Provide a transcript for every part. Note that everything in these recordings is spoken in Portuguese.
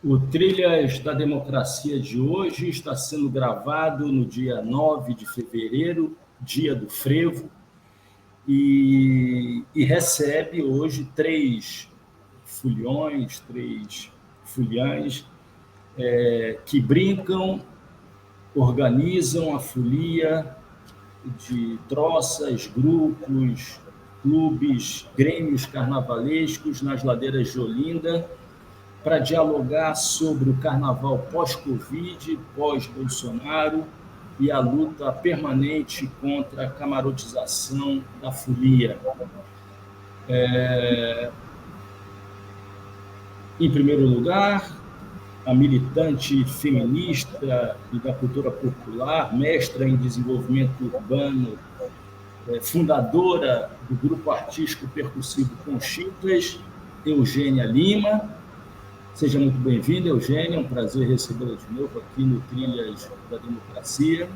O Trilhas da Democracia de hoje está sendo gravado no dia 9 de fevereiro, dia do frevo, e recebe hoje três foliões que brincam, organizam a folia de troças, grupos, clubes, grêmios carnavalescos nas ladeiras de Olinda, para dialogar sobre o carnaval pós-Covid, pós-Bolsonaro e a luta permanente contra a camarotização da folia. Em primeiro lugar, a militante feminista e da cultura popular, mestra em desenvolvimento urbano, fundadora do grupo artístico percussivo Conchitas, Eugênia Lima. Seja muito bem-vinda, Eugênia, é um prazer recebê-la de novo aqui no Trilhas da Democracia.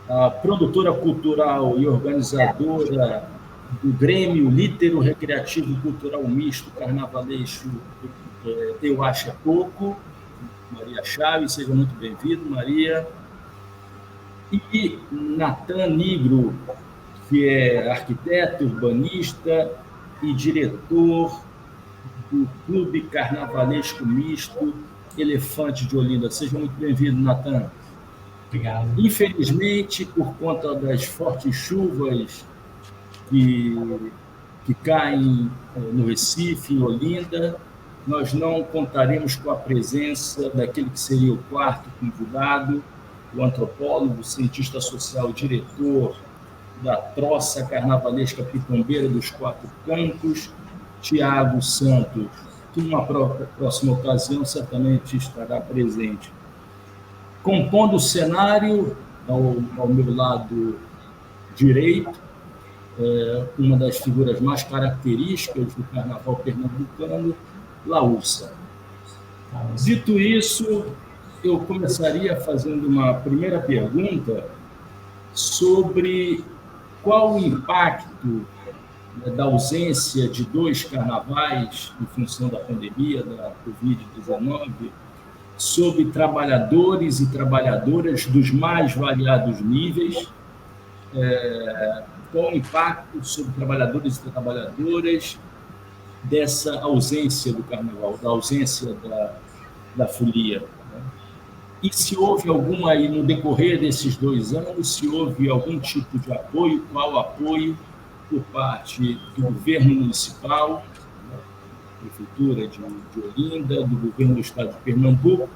A produtora cultural e organizadora do Grêmio Lítero Recreativo e Cultural Misto Carnavalesco Eu Acho É Pouco, Maria Chaves, seja muito bem-vindo, Maria. E Natan Nigro, que é arquiteto, urbanista e diretor do Clube Carnavalesco Misto Elefante de Olinda. Seja muito bem-vindo, Natan. Obrigado. Infelizmente, por conta das fortes chuvas que caem no Recife, em Olinda, nós não contaremos com a presença daquele que seria o quarto convidado, o antropólogo, cientista social, diretor da Troça Carnavalesca Pitombeira dos Quatro Campos, Tiago Santos, que numa próxima ocasião certamente estará presente. Compondo o cenário, ao meu lado direito, uma das figuras mais características do carnaval pernambucano, Laúça. Dito isso, eu começaria fazendo uma primeira pergunta sobre qual o impacto da ausência de 2 carnavais em função da pandemia, da Covid-19, sobre trabalhadores e trabalhadoras dos mais variados níveis, qual o impacto sobre trabalhadores e trabalhadoras dessa ausência do carnaval, da ausência da folia. E se houve alguma, aí no decorrer desses 2 anos, se houve algum tipo de apoio, qual apoio por parte do governo municipal, da prefeitura de Olinda, do governo do estado de Pernambuco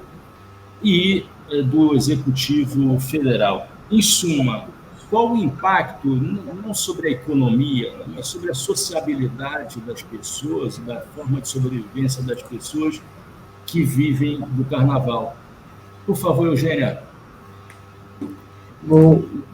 e do executivo federal. Em suma, qual o impacto, não sobre a economia, mas sobre a sociabilidade das pessoas, da forma de sobrevivência das pessoas que vivem do carnaval? Por favor, Eugênia.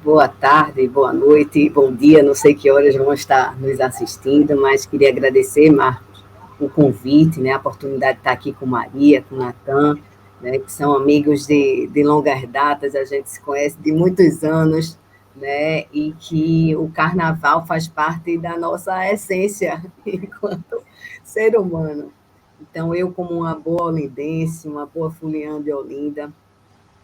Boa tarde, boa noite, bom dia, não sei que horas vão estar nos assistindo, mas queria agradecer, Marcos, o convite, né, a oportunidade de estar aqui com Maria, com Natan, né, que são amigos de longas datas, a gente se conhece de muitos anos, né, e que o carnaval faz parte da nossa essência enquanto ser humano. Então, eu, como uma boa olindense, uma boa foliã de Olinda,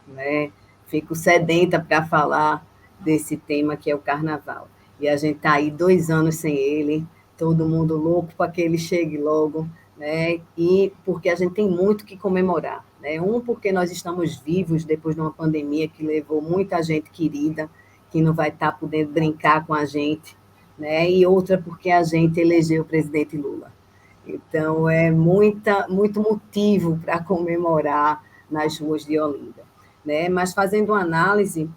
né, fico sedenta para falar desse tema que é o carnaval. E a gente está aí 2 anos sem ele, todo mundo louco para que ele chegue logo, né? E porque a gente tem muito que comemorar, né? Porque nós estamos vivos depois de uma pandemia que levou muita gente querida, que não vai estar podendo brincar com a gente, né? E outra porque a gente elegeu o presidente Lula. Então, é muito motivo para comemorar nas ruas de Olinda, né? Mas fazendo uma análise,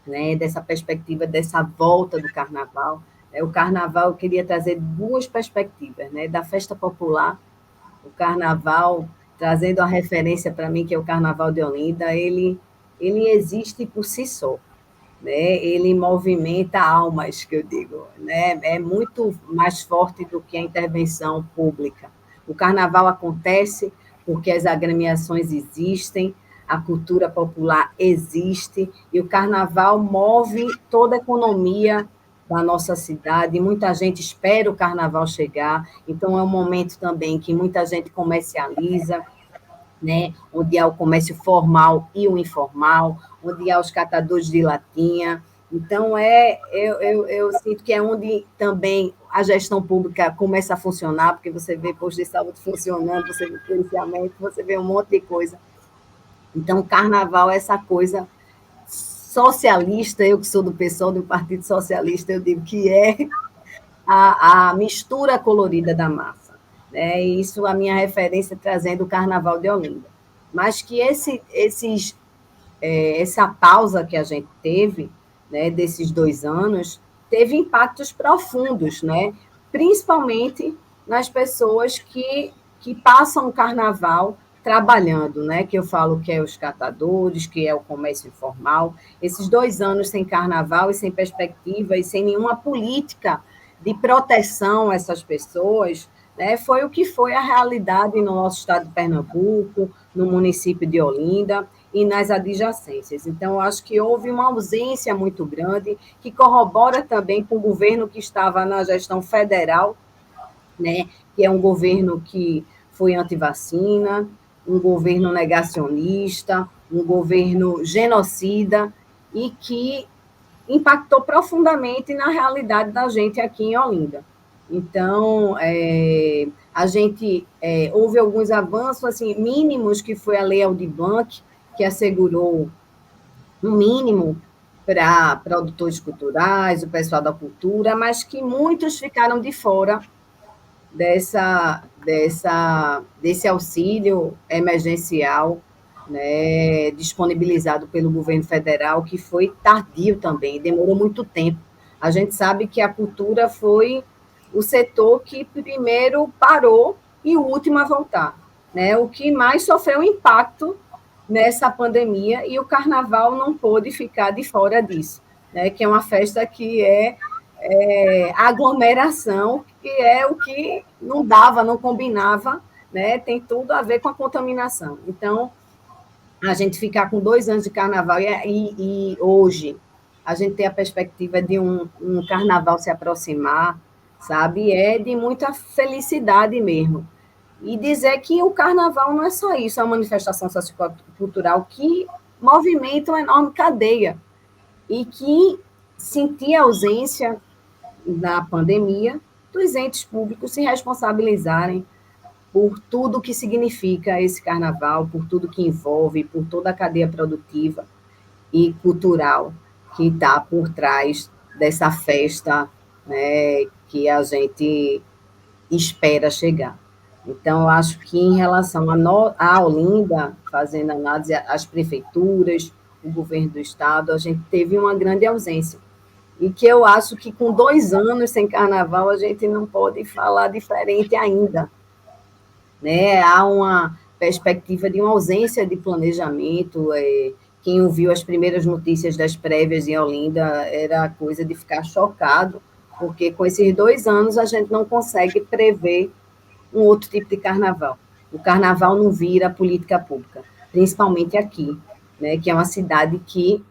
né, dessa perspectiva, dessa volta do carnaval, o carnaval, eu queria trazer 2 perspectivas, né? Da festa popular, o carnaval, trazendo a referência para mim, que é o Carnaval de Olinda, ele existe por si só, né? Ele movimenta almas, que eu digo, né? É muito mais forte do que a intervenção pública. O carnaval acontece porque as agremiações existem, a cultura popular existe, e o carnaval move toda a economia da nossa cidade, muita gente espera o carnaval chegar, então é um momento também que muita gente comercializa, né, onde há o comércio formal e o informal, onde há os catadores de latinha. Então, eu sinto que é onde também a gestão pública começa a funcionar, porque você vê posto de saúde funcionando, você vê policiamento, você vê um monte de coisa. Então, o carnaval é essa coisa socialista, eu que sou do PSOL, do Partido Socialista, eu digo que é a mistura colorida da massa. Né? Isso a minha referência trazendo o Carnaval de Olinda. Mas que essa pausa que a gente teve, né, desses 2 anos, teve impactos profundos, né? Principalmente nas pessoas que passam o carnaval trabalhando, né? Que eu falo que é os catadores, que é o comércio informal. Esses 2 anos sem carnaval e sem perspectiva e sem nenhuma política de proteção a essas pessoas, né? Foi o que foi a realidade no nosso estado de Pernambuco, no município de Olinda e nas adjacências. Então, eu acho que houve uma ausência muito grande, que corrobora também com o governo que estava na gestão federal, né, que é um governo que foi antivacina, um governo negacionista, um governo genocida e que impactou profundamente na realidade da gente aqui em Olinda. Então, a gente houve alguns avanços assim, mínimos, que foi a Lei Aldir Blanc, que assegurou um mínimo para produtores culturais, o pessoal da cultura, mas que muitos ficaram de fora desse auxílio emergencial, né, disponibilizado pelo governo federal, que foi tardio também, demorou muito tempo. A gente sabe que a cultura foi o setor que primeiro parou e o último a voltar, né? O que mais sofreu impacto nessa pandemia, e o carnaval não pôde ficar de fora disso, né? Que é uma festa que aglomeração, que é o que não dava, não combinava, né? Tem tudo a ver com a contaminação. Então, a gente ficar com 2 anos de carnaval e hoje a gente ter a perspectiva de um carnaval se aproximar, sabe? É de muita felicidade mesmo. E dizer que o carnaval não é só isso, é uma manifestação sociocultural que movimenta uma enorme cadeia e que sentir a ausência na pandemia dos entes públicos se responsabilizarem por tudo que significa esse carnaval, por tudo que envolve, por toda a cadeia produtiva e cultural que está por trás dessa festa, né, que a gente espera chegar. Então, eu acho que em relação a Olinda, fazendo análise, as prefeituras, o governo do estado, a gente teve uma grande ausência. E que eu acho que com 2 anos sem carnaval, a gente não pode falar diferente ainda. Né? Há uma perspectiva de uma ausência de planejamento. Quem ouviu as primeiras notícias das prévias em Olinda era coisa de ficar chocado, porque com esses 2 anos a gente não consegue prever um outro tipo de carnaval. O carnaval não vira política pública, principalmente aqui, né, que é uma cidade que,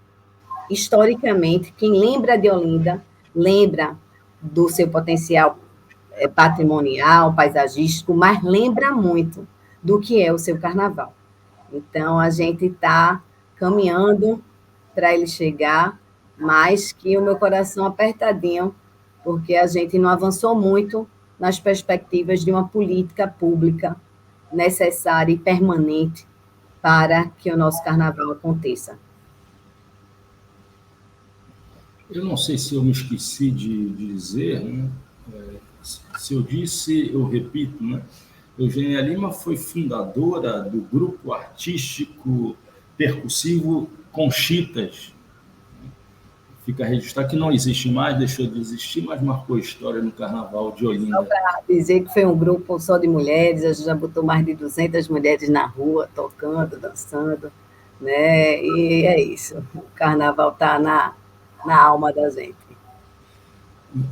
historicamente, quem lembra de Olinda, lembra do seu potencial patrimonial, paisagístico, mas lembra muito do que é o seu carnaval. Então, a gente está caminhando para ele chegar, mas que o meu coração apertadinho, porque a gente não avançou muito nas perspectivas de uma política pública necessária e permanente para que o nosso carnaval aconteça. Eu não sei se eu me esqueci de dizer, né? Se eu disse, eu repito, né? Eugênia Lima foi fundadora do grupo artístico percussivo Conchitas. Fica registrado que não existe mais, deixou de existir, mas marcou história no Carnaval de Olinda. Só para dizer que foi um grupo só de mulheres, a gente já botou mais de 200 mulheres na rua, tocando, dançando, né? E é isso, o Carnaval está na alma da gente.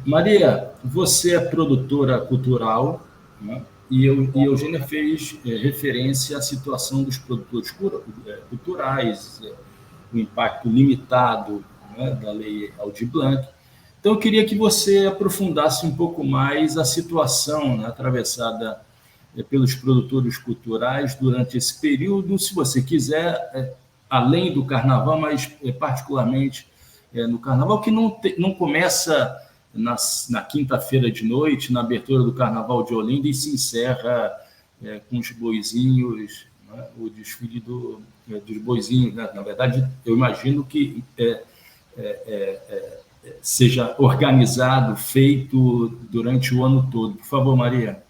Maria, você é produtora cultural, né? E Eugênia fez referência à situação dos produtores culturais, o impacto limitado, né, da Lei Aldir Blanc. Então, eu queria que você aprofundasse um pouco mais a situação, né, atravessada pelos produtores culturais durante esse período, se você quiser, além do carnaval, mas particularmente no carnaval, que não começa na quinta-feira de noite, na abertura do carnaval de Olinda, e se encerra com os boizinhos, né, o desfile dos boizinhos. Né? Na verdade, eu imagino que seja organizado, feito durante o ano todo. Por favor, Maria.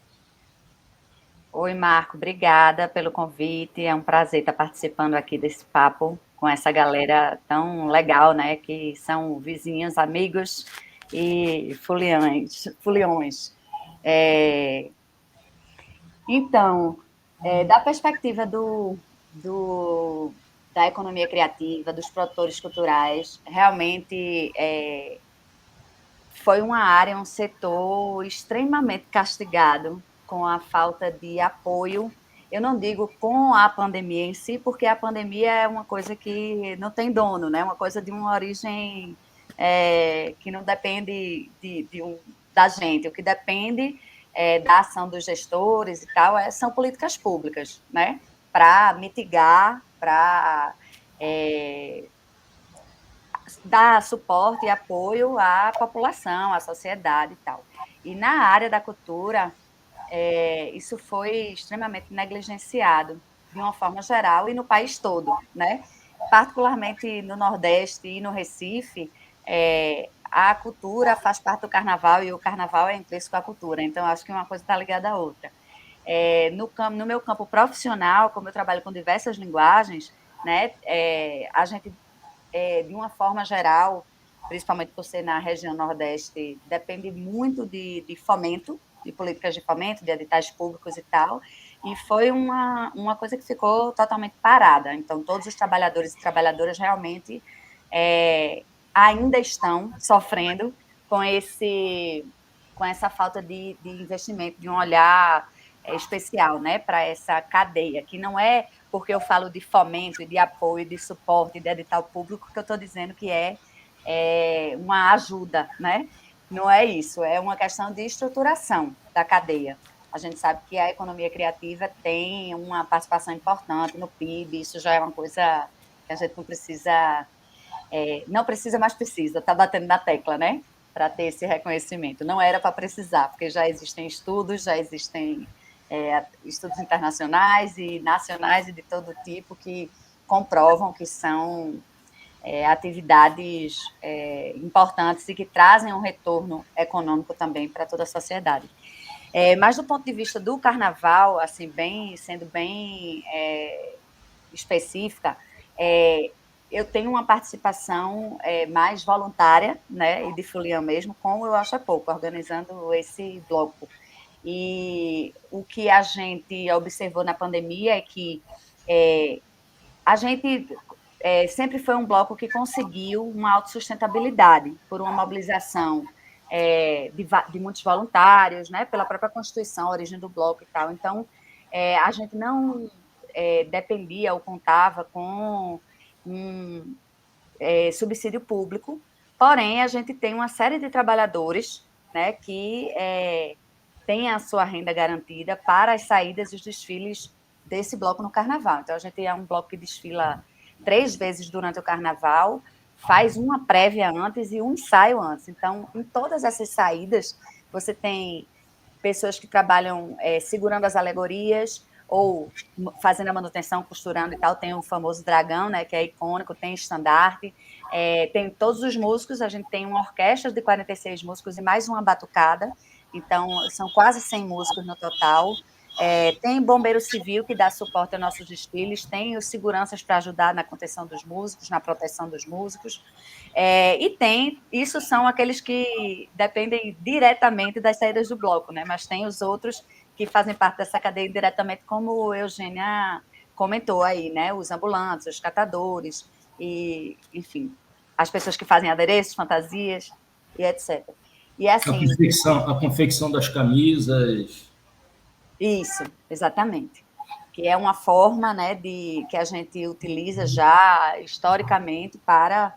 Oi, Marco, obrigada pelo convite. É um prazer estar participando aqui desse papo com essa galera tão legal, né? Que são vizinhos, amigos e fuliões. Então, da perspectiva da economia criativa, dos produtores culturais, realmente foi uma área, um setor extremamente castigado com a falta de apoio. Eu não digo com a pandemia em si, porque a pandemia é uma coisa que não tem dono, né? Uma coisa de uma origem que não depende da gente. O que depende da ação dos gestores e tal são políticas públicas, né? Para mitigar, para dar suporte e apoio à população, à sociedade e tal. E na área da cultura, isso foi extremamente negligenciado, de uma forma geral, e no país todo, né? Particularmente no Nordeste e no Recife, a cultura faz parte do carnaval e o carnaval é intrínseco com a cultura, então acho que uma coisa está ligada à outra. No meu campo profissional, como eu trabalho com diversas linguagens, né, a gente de uma forma geral, principalmente por ser na região Nordeste, depende muito de fomento, de políticas de fomento, de editais públicos e tal, e foi uma coisa que ficou totalmente parada. Então, todos os trabalhadores e trabalhadoras realmente ainda estão sofrendo com essa falta de investimento, de um olhar especial, né, para essa cadeia, que não é porque eu falo de fomento, de apoio, de suporte, de edital público, que eu estou dizendo que uma ajuda, né? Não é isso, é uma questão de estruturação da cadeia. A gente sabe que a economia criativa tem uma participação importante no PIB, isso já é uma coisa que a gente não precisa, mas precisa, está batendo na tecla, né? Para ter esse reconhecimento. Não era para precisar, porque já existem estudos, já existem estudos internacionais e nacionais e de todo tipo que comprovam que são atividades importantes e que trazem um retorno econômico também para toda a sociedade. Mas do ponto de vista do carnaval, assim, sendo bem específica, eu tenho uma participação mais voluntária, né, e de folia mesmo, como eu acho é pouco, organizando esse bloco. E o que a gente observou na pandemia é que a gente sempre foi um bloco que conseguiu uma autossustentabilidade por uma mobilização de muitos voluntários, né, pela própria Constituição, a origem do bloco e tal. Então, a gente não dependia ou contava com um subsídio público, porém, a gente tem uma série de trabalhadores, né, que têm a sua renda garantida para as saídas e os desfiles desse bloco no carnaval. Então, a gente é um bloco que desfila 3 vezes durante o carnaval, faz uma prévia antes e um ensaio antes. Então, em todas essas saídas, você tem pessoas que trabalham segurando as alegorias ou fazendo a manutenção, costurando e tal. Tem o famoso dragão, né, que é icônico, tem estandarte, tem todos os músicos, a gente tem uma orquestra de 46 músicos e mais uma batucada, então são quase 100 músicos no total. Tem bombeiro civil que dá suporte aos nossos desfiles, tem os seguranças para ajudar na contenção dos músicos, na proteção dos músicos, isso são aqueles que dependem diretamente das saídas do bloco, né? Mas tem os outros que fazem parte dessa cadeia diretamente, como a Eugênia comentou aí, né? Os ambulantes, os catadores, e, enfim, as pessoas que fazem adereços, fantasias e etc. E assim, a confecção das camisas. Isso, exatamente. Que é uma forma, né, que a gente utiliza já historicamente para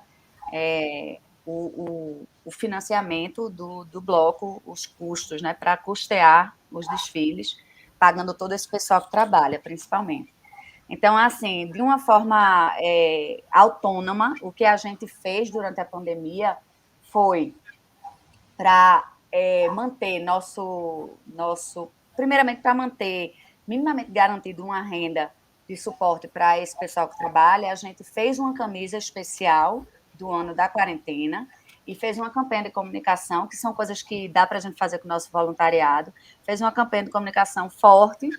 o financiamento do bloco, os custos, né, para custear os desfiles, pagando todo esse pessoal que trabalha, principalmente. Então, assim, de uma forma autônoma, o que a gente fez durante a pandemia foi para manter primeiramente, para manter minimamente garantido uma renda de suporte para esse pessoal que trabalha, a gente fez uma camisa especial do ano da quarentena e fez uma campanha de comunicação, que são coisas que dá para a gente fazer com o nosso voluntariado, fez uma campanha de comunicação forte,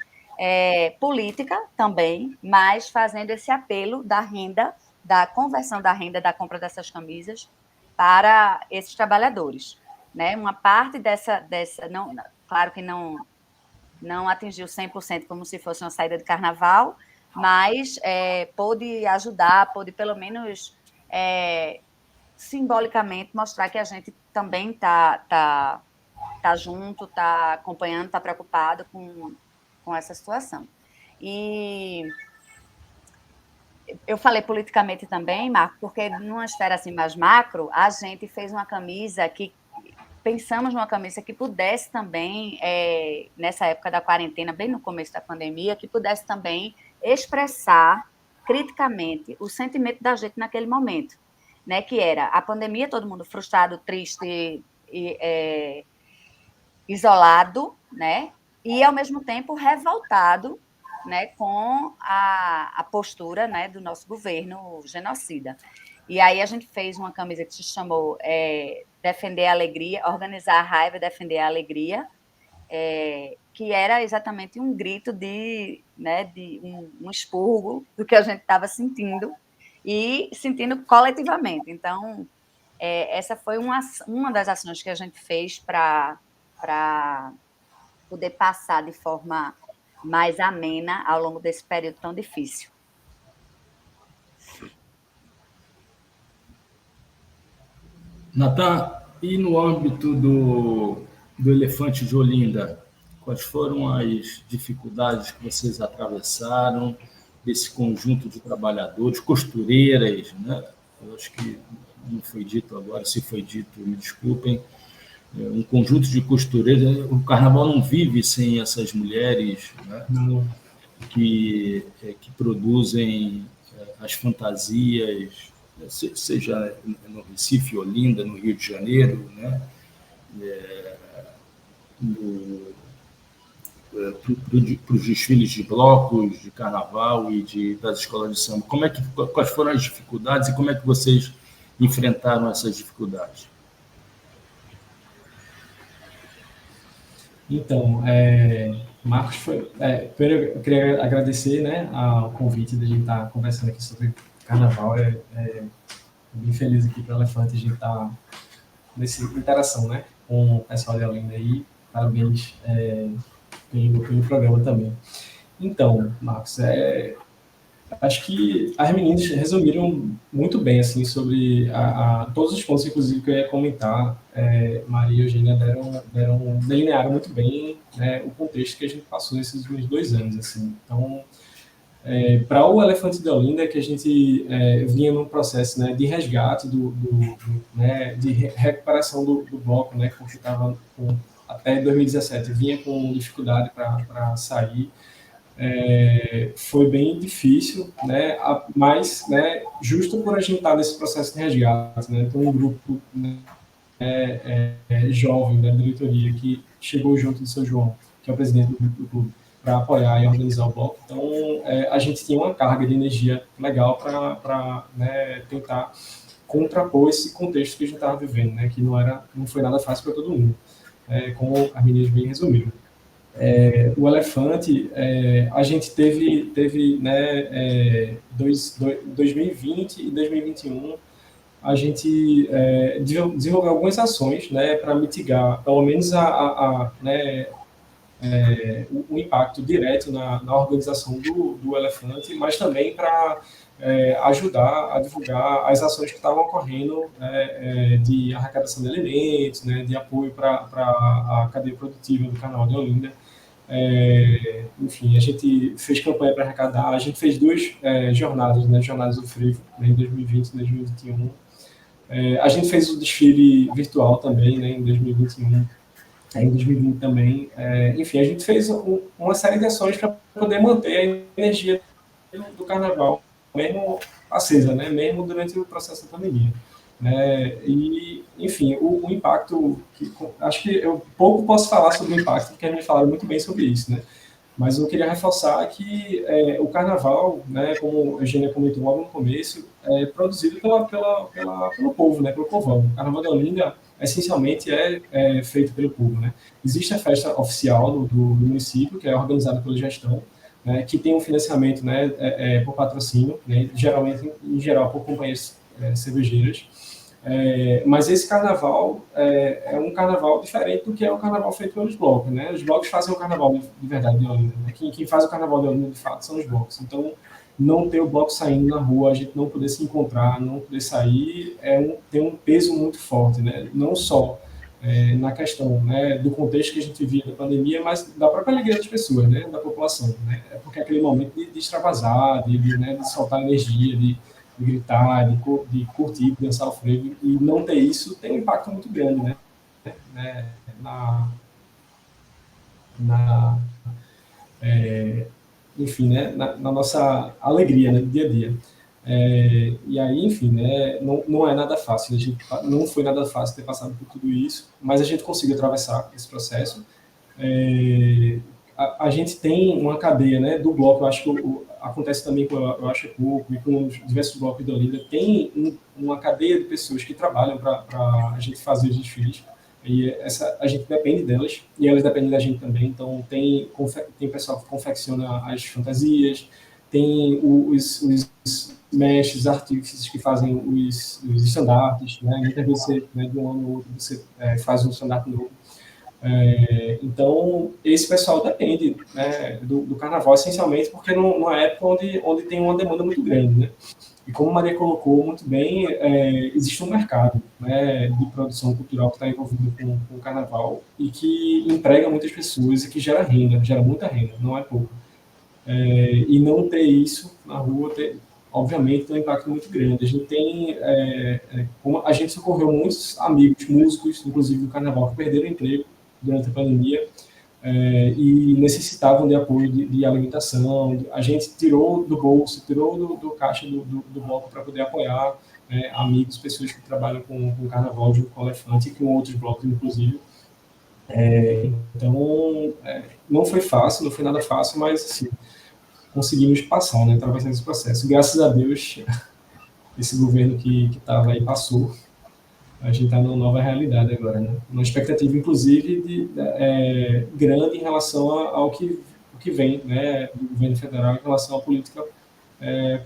política também, mas fazendo esse apelo da renda, da conversão da renda, da compra dessas camisas para esses trabalhadores. Né? Uma parte dessa não, claro que não atingiu 100% como se fosse uma saída de carnaval, mas pôde ajudar, pôde pelo menos simbolicamente mostrar que a gente também tá junto, está acompanhando, está preocupado com essa situação. E eu falei politicamente também, Marco, porque numa esfera assim mais macro, a gente fez uma camisa que pensamos numa camisa que pudesse também, nessa época da quarentena, bem no começo da pandemia, que pudesse também expressar criticamente o sentimento da gente naquele momento, né? Que era a pandemia, todo mundo frustrado, triste, isolado, né? E, ao mesmo tempo, revoltado, né, com a postura, né, do nosso governo genocida. E aí a gente fez uma camisa que se chamou Defender a Alegria, Organizar a Raiva, Defender a Alegria, que era exatamente um grito de um expurgo do que a gente estava sentindo e sentindo coletivamente. Então, essa foi uma das ações que a gente fez para poder passar de forma mais amena ao longo desse período tão difícil. Natan, e no âmbito do Elefante de Olinda, quais foram as dificuldades que vocês atravessaram, desse conjunto de trabalhadores, costureiras, né? Eu acho que não foi dito agora, se foi dito, me desculpem, um conjunto de costureiras. O carnaval não vive sem essas mulheres, né? que produzem as fantasias, seja no Recife, Olinda, no Rio de Janeiro, né? Para os desfiles de blocos, de carnaval e das escolas de samba. Quais foram as dificuldades e como é que vocês enfrentaram essas dificuldades? Então, Marcos, primeiro eu queria agradecer, né, ao convite de a gente estar conversando aqui sobre carnaval. Bem feliz aqui para o Elefante a gente estar nessa interação, né, com o pessoal de Olinda aí. Parabéns pelo programa também. Então, Marcos, acho que as meninas resumiram muito bem assim, sobre todos os pontos, inclusive, que eu ia comentar. Maria e Eugênia delinearam muito bem, né, o contexto que a gente passou nesses últimos 2 anos. Assim. Então, para o Elefante de Olinda, que a gente vinha num processo, né, de resgate, né, de recuperação do bloco, né, porque estava até 2017, vinha com dificuldade para sair. Foi bem difícil, né, mas, né, justo por a gente estar nesse processo de resgate, né, tem um grupo, né, jovem da diretoria que chegou junto do seu João, que é o presidente do clube, para apoiar e organizar o bloco. Então, a gente tinha uma carga de energia legal para né, tentar contrapor esse contexto que a gente estava vivendo, né, que não foi nada fácil para todo mundo, como as meninas bem resumiram. O Elefante, a gente teve né, 2020 e 2021, a gente desenvolveu algumas ações, né, para mitigar, pelo menos, né, o impacto direto na organização do Elefante, mas também para ajudar a divulgar as ações que estavam ocorrendo, de arrecadação de alimentos, né, de apoio para a cadeia produtiva do canal de Olinda. Enfim, a gente fez campanha para arrecadar, a gente fez 2 jornadas, né, jornadas do Frevo, né, em 2020 e 2021. A gente fez o desfile virtual também, né, em 2021. em 2020 também. Enfim, a gente fez uma série de ações para poder manter a energia do carnaval, mesmo acesa, né? Mesmo durante o processo da pandemia. E, enfim, o impacto, acho que eu pouco posso falar sobre o impacto, porque a gente falaram muito bem sobre isso, né? Mas eu queria reforçar que o carnaval, né, como a Eugênia comentou logo no começo, é produzido pelo povo, né, pelo povão. O Carnaval de Olinda, essencialmente, é feito pelo povo. Né? Existe a festa oficial do município, que é organizada pela gestão, né, que tem um financiamento, né, por patrocínio, né, geralmente, em geral, por companhias cervejeiras. Mas esse carnaval é um carnaval diferente do que é o carnaval feito pelos blocos, né? Os blocos fazem o carnaval de verdade de Olinda, né? Quem faz o carnaval de Olinda, de fato, são os blocos. Então, não ter o bloco saindo na rua, a gente não poder se encontrar, não poder sair, tem um peso muito forte, né? Não só na questão, né, do contexto que a gente vivia da pandemia, mas da própria alegria das pessoas, né, da população, né? É porque é aquele momento de extravasar, né, de soltar energia, de gritar, de curtir, de dançar o frevo, e não ter isso tem um impacto muito grande, né, enfim, né, na nossa alegria, né, do dia a dia. E aí, enfim, né, não é nada fácil, não foi nada fácil ter passado por tudo isso, mas a gente conseguiu atravessar esse processo. A gente tem uma cadeia, né, do bloco, eu acho que acontece também com eu acho pouco e com os diversos blocos da Olinda, tem uma cadeia de pessoas que trabalham para a gente fazer os desfiles, e a gente depende delas, e elas dependem da gente também. Então tem pessoal que confecciona as fantasias, tem os mestres, artífices que fazem os estandartes, né? Muitas vezes você, né, de um ano ou outro, você faz um estandarte novo. Então, esse pessoal depende, né, do carnaval, essencialmente, porque numa época onde tem uma demanda muito grande, né? E como a Maria colocou muito bem, existe um mercado, né, de produção cultural que está envolvido com o carnaval e que emprega muitas pessoas e que gera renda, gera muita renda, não é pouco. E não ter isso na rua, obviamente, tem um impacto muito grande. A gente tem, como a gente socorreu muitos amigos, músicos, inclusive do carnaval, que perderam emprego durante a pandemia, e necessitavam de apoio de alimentação. A gente tirou do bolso, tirou do caixa do bloco para poder apoiar amigos, pessoas que trabalham com carnaval junto com o Elefante e com outros blocos, inclusive. Então, não foi fácil, não foi nada fácil, mas assim, conseguimos passar, né, através desse processo. Graças a Deus, esse governo que estava aí passou. A gente está numa nova realidade agora, né? Uma expectativa, inclusive, grande em relação ao que vem, né, do governo federal em relação à política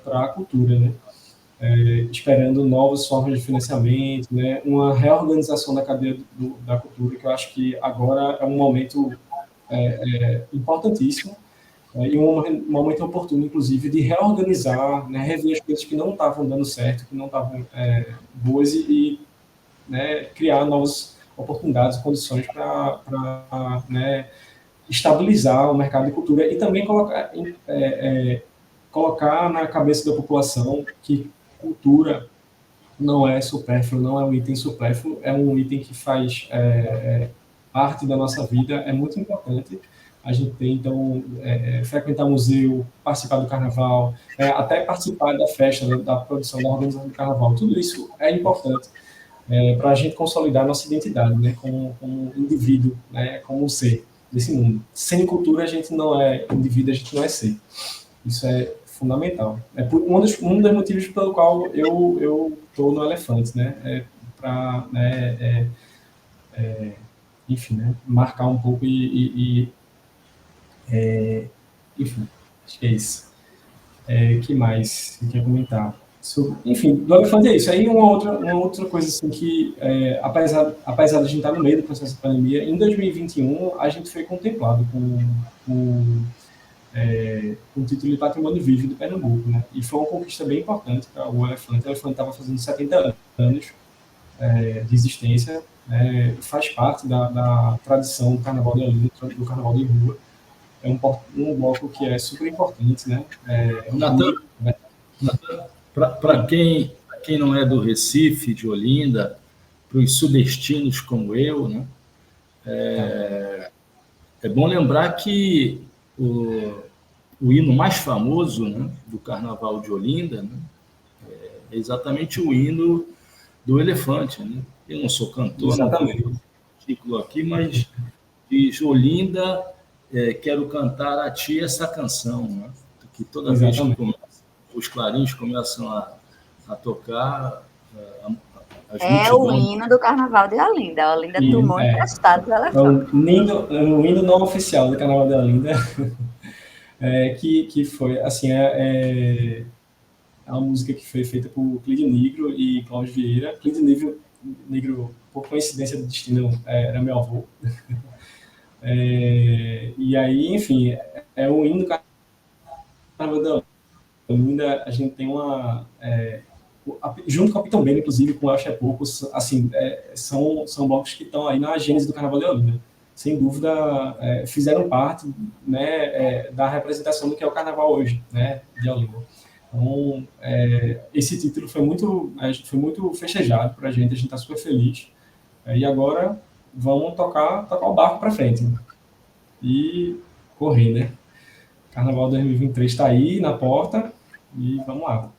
para a cultura, né? Esperando novas formas de financiamento, né? Uma reorganização da cadeia da cultura, que eu acho que agora é um momento importantíssimo, e um momento oportuno, inclusive, de reorganizar, né, rever as coisas que não estavam dando certo, que não estavam boas, e né, criar novas oportunidades, condições para né, estabilizar o mercado de cultura e também colocar na cabeça da população que cultura não é supérfluo, não é um item supérfluo, é um item que faz parte da nossa vida, é muito importante. A gente tem, então, frequentar museu, participar do carnaval, até participar da festa, da produção, da organização do carnaval. Tudo isso é importante para a gente consolidar nossa identidade, né, como indivíduo, né, como um ser desse mundo. Sem cultura, a gente não é indivíduo, a gente não é ser. Isso é fundamental. Um dos motivos pelo qual eu estou no Elefante, né, para, né, enfim, né, marcar um pouco enfim, acho que é isso. Que mais você quer comentar? Enfim, do Elefante é isso. Aí uma outra coisa assim que, apesar de a gente estar no meio do processo da pandemia, em 2021 a gente foi contemplado com o título de Patrimônio Vivo de Pernambuco, né? E foi uma conquista bem importante para o Elefante. O Elefante estava fazendo 70 anos de existência, faz parte da tradição do Carnaval de Olinda, do Carnaval de Rua. É um bloco que é super importante, né? Natan, para quem não é do Recife, de Olinda, para os sudestinos como eu, né? É bom lembrar que o hino mais famoso, né, do Carnaval de Olinda, né, é exatamente o hino do Elefante. Né? Eu não sou cantor, Exatamente. não tenho título aqui, mas diz: Olinda, quero cantar a ti essa canção. Né? Que toda vez que os clarins começam a tocar, as o hino do Carnaval de Olinda. A Olinda tomou emprestado do Elefante. O hino não oficial do Carnaval de Olinda, que foi, assim, é uma música que foi feita por Clídio Nigro e Cláudio Vieira. Clídio Nigro, por coincidência do destino, era meu avô. E aí, enfim, é o hino do Carnaval de Olinda. A gente tem uma... junto com a Piton Bene, inclusive, com o Acho é Pouco, assim, são blocos que estão aí na gênese do Carnaval de Olinda. Sem dúvida, fizeram parte, né, da representação do que é o Carnaval hoje, né, de Olinda. Então, esse título foi muito festejado para a gente está super feliz. E agora vamos tocar o barco para frente, né? E correr, né? Carnaval 2023 está aí na porta e vamos lá.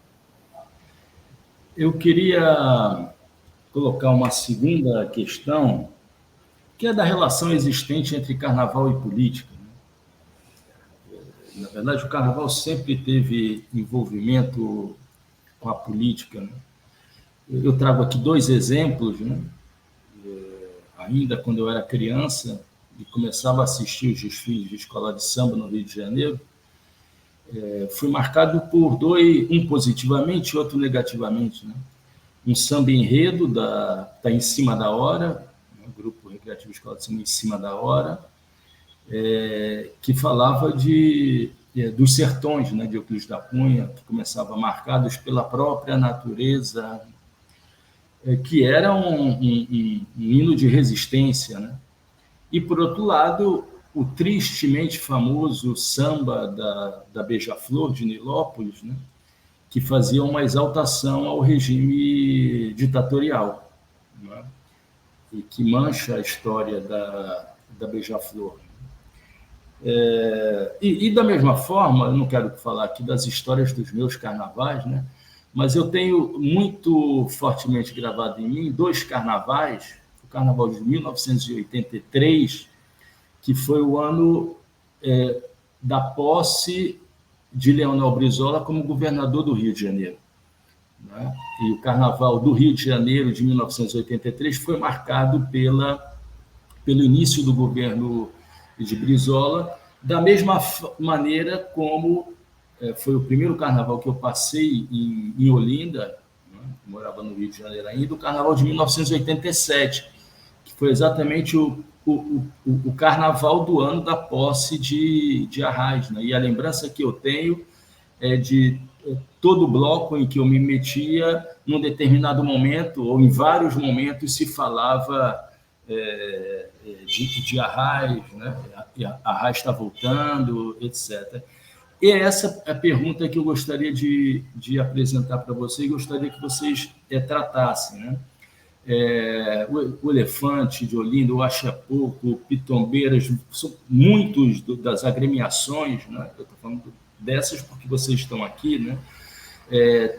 Eu queria colocar uma segunda questão, que é da relação existente entre Carnaval e política. Na verdade, o Carnaval sempre teve envolvimento com a política. Né? Eu trago aqui 2 exemplos. Né? Ainda quando eu era criança e começava a assistir os desfiles de escola de samba no Rio de Janeiro, fui marcado por 2, um positivamente e outro negativamente. Né? Um samba enredo da Em Cima da Hora, né? Grupo Recreativo Escola de Samba Em Cima da Hora, que falava dos sertões, né, de Euclides da Cunha, que começava marcados pela própria natureza, que era um hino de resistência. Né? E, por outro lado, o tristemente famoso samba da Beija-Flor, de Nilópolis, né, que fazia uma exaltação ao regime ditatorial, né, e que mancha a história da Beija-Flor. E da mesma forma, eu não quero falar aqui das histórias dos meus carnavais, né? Mas eu tenho muito fortemente gravado em mim 2 carnavais. O carnaval de 1983, que foi o ano da posse de Leonel Brizola como governador do Rio de Janeiro. Né? E o carnaval do Rio de Janeiro de 1983 foi marcado pelo início do governo de Brizola, da mesma maneira como foi o primeiro carnaval que eu passei em Olinda, né? Morava no Rio de Janeiro ainda, o carnaval de 1987, que foi exatamente o carnaval do ano da posse de Arraes. Né? E a lembrança que eu tenho é de todo bloco em que eu me metia, num determinado momento, ou em vários momentos, se falava de Arraes, né? Arraes está voltando, etc. E essa é a pergunta que eu gostaria de apresentar para vocês, e gostaria que vocês tratassem. Né? O Elefante de Olinda, o Acho é Pouco, o Pitombeiras, são muitos das agremiações, né? Eu estou falando dessas porque vocês estão aqui, né?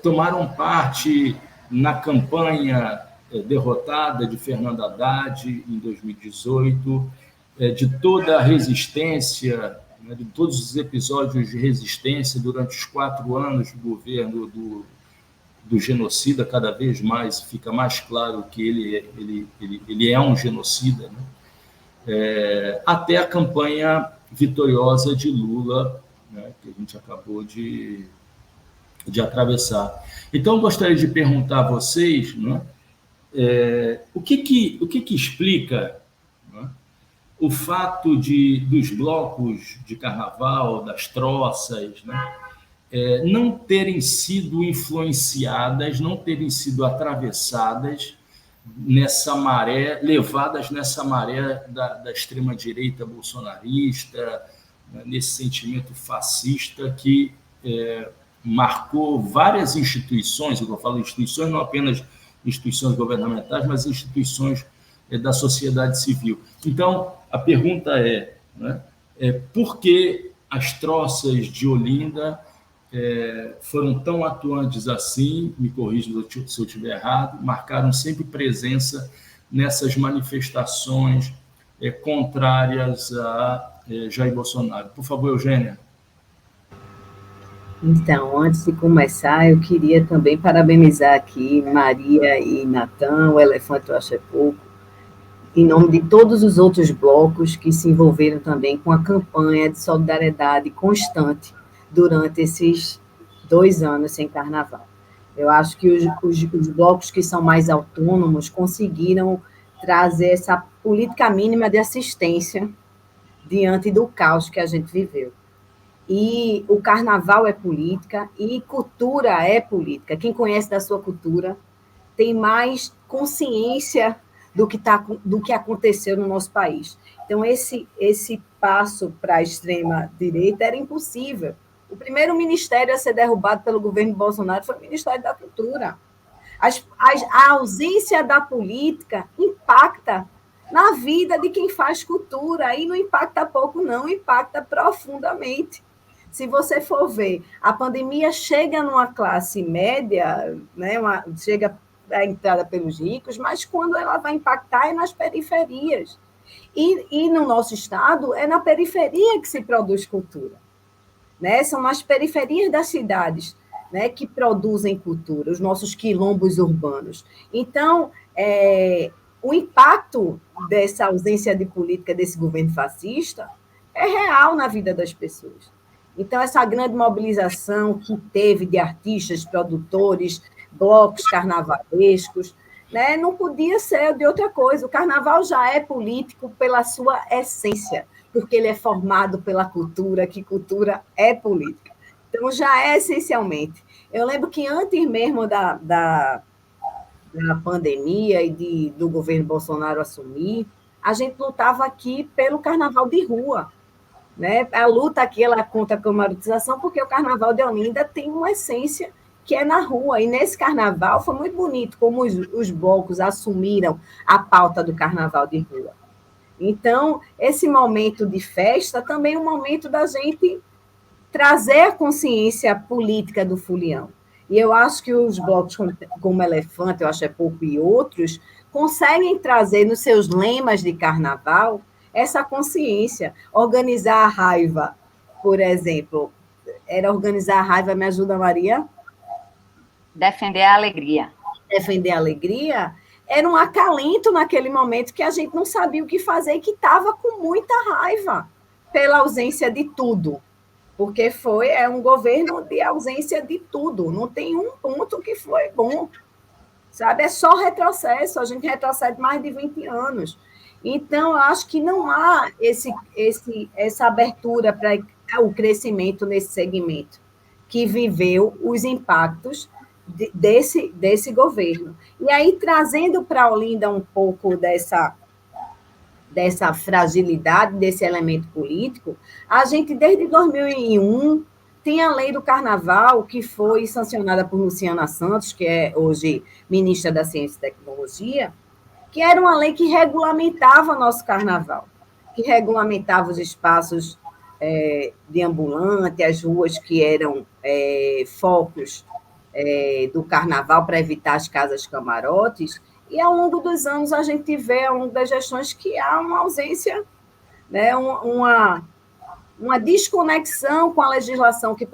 Tomaram parte na campanha derrotada de Fernando Haddad em 2018, de toda a resistência, né, de todos os episódios de resistência durante os 4 anos do governo do genocida. Cada vez mais fica mais claro que ele é um genocida, né? Até a campanha vitoriosa de Lula, né, que a gente acabou de atravessar. Então, eu gostaria de perguntar a vocês, né, o que explica, né, o fato dos blocos de carnaval, das troças, né, não terem sido influenciadas, não terem sido atravessadas nessa maré, levadas nessa maré da extrema-direita bolsonarista, né, nesse sentimento fascista que marcou várias instituições. Eu falo instituições, não apenas instituições governamentais, mas instituições da sociedade civil. Então, a pergunta é, né, por que as troças de Olinda foram tão atuantes assim, me corrija se eu estiver errado, marcaram sempre presença nessas manifestações contrárias a Jair Bolsonaro. Por favor, Eugênia. Então, antes de começar, eu queria também parabenizar aqui Maria e Natan, o Elefante Eu Acho É Pouco, em nome de todos os outros blocos que se envolveram também com a campanha de solidariedade constante durante esses 2 anos sem carnaval. Eu acho que os blocos que são mais autônomos conseguiram trazer essa política mínima de assistência diante do caos que a gente viveu. E o carnaval é política e cultura é política. Quem conhece da sua cultura tem mais consciência do que aconteceu no nosso país. Então, esse passo para a extrema-direita era impossível. O primeiro ministério a ser derrubado pelo governo Bolsonaro foi o Ministério da Cultura. A ausência da política impacta na vida de quem faz cultura, e não impacta pouco, não, impacta profundamente. Se você for ver, a pandemia chega numa classe média, né, chega a entrada pelos ricos, mas quando ela vai impactar é nas periferias. E no nosso estado, é na periferia que se produz cultura. Né? São nas periferias das cidades, né, que produzem cultura, os nossos quilombos urbanos. Então, o impacto dessa ausência de política desse governo fascista é real na vida das pessoas. Então, essa grande mobilização que teve de artistas, produtores, blocos carnavalescos, né, não podia ser de outra coisa. O carnaval já é político pela sua essência, porque ele é formado pela cultura, que cultura é política. Então, já é essencialmente. Eu lembro que antes mesmo da pandemia e do governo Bolsonaro assumir, a gente lutava aqui pelo carnaval de rua. Né? A luta aqui ela conta com a marutização, porque o carnaval de Olinda tem uma essência que é na rua, e nesse carnaval foi muito bonito como os blocos assumiram a pauta do carnaval de rua. Então, esse momento de festa também é um momento da gente trazer a consciência política do folião. E eu acho que os blocos como Elefante, Eu Acho É Pouco e outros, conseguem trazer nos seus lemas de carnaval essa consciência. Organizar a raiva, por exemplo, era organizar a raiva, me ajuda, Maria? Defender a alegria. Defender a alegria era um acalento naquele momento que a gente não sabia o que fazer e que estava com muita raiva pela ausência de tudo. Porque é um governo de ausência de tudo, não tem um ponto que foi bom, sabe? É só retrocesso, a gente retrocede mais de 20 anos. Então, eu acho que não há essa abertura para o crescimento nesse segmento, que viveu os impactos desse governo. E aí, trazendo para a Olinda um pouco dessa fragilidade, desse elemento político, a gente, desde 2001, tem a lei do carnaval, que foi sancionada por Luciana Santos, que é hoje ministra da Ciência e Tecnologia, que era uma lei que regulamentava nosso carnaval, que regulamentava os espaços de ambulante, as ruas que eram focos do carnaval para evitar as casas camarotes, e ao longo dos anos a gente vê, ao longo das gestões, que há uma ausência, né, uma desconexão com a legislação que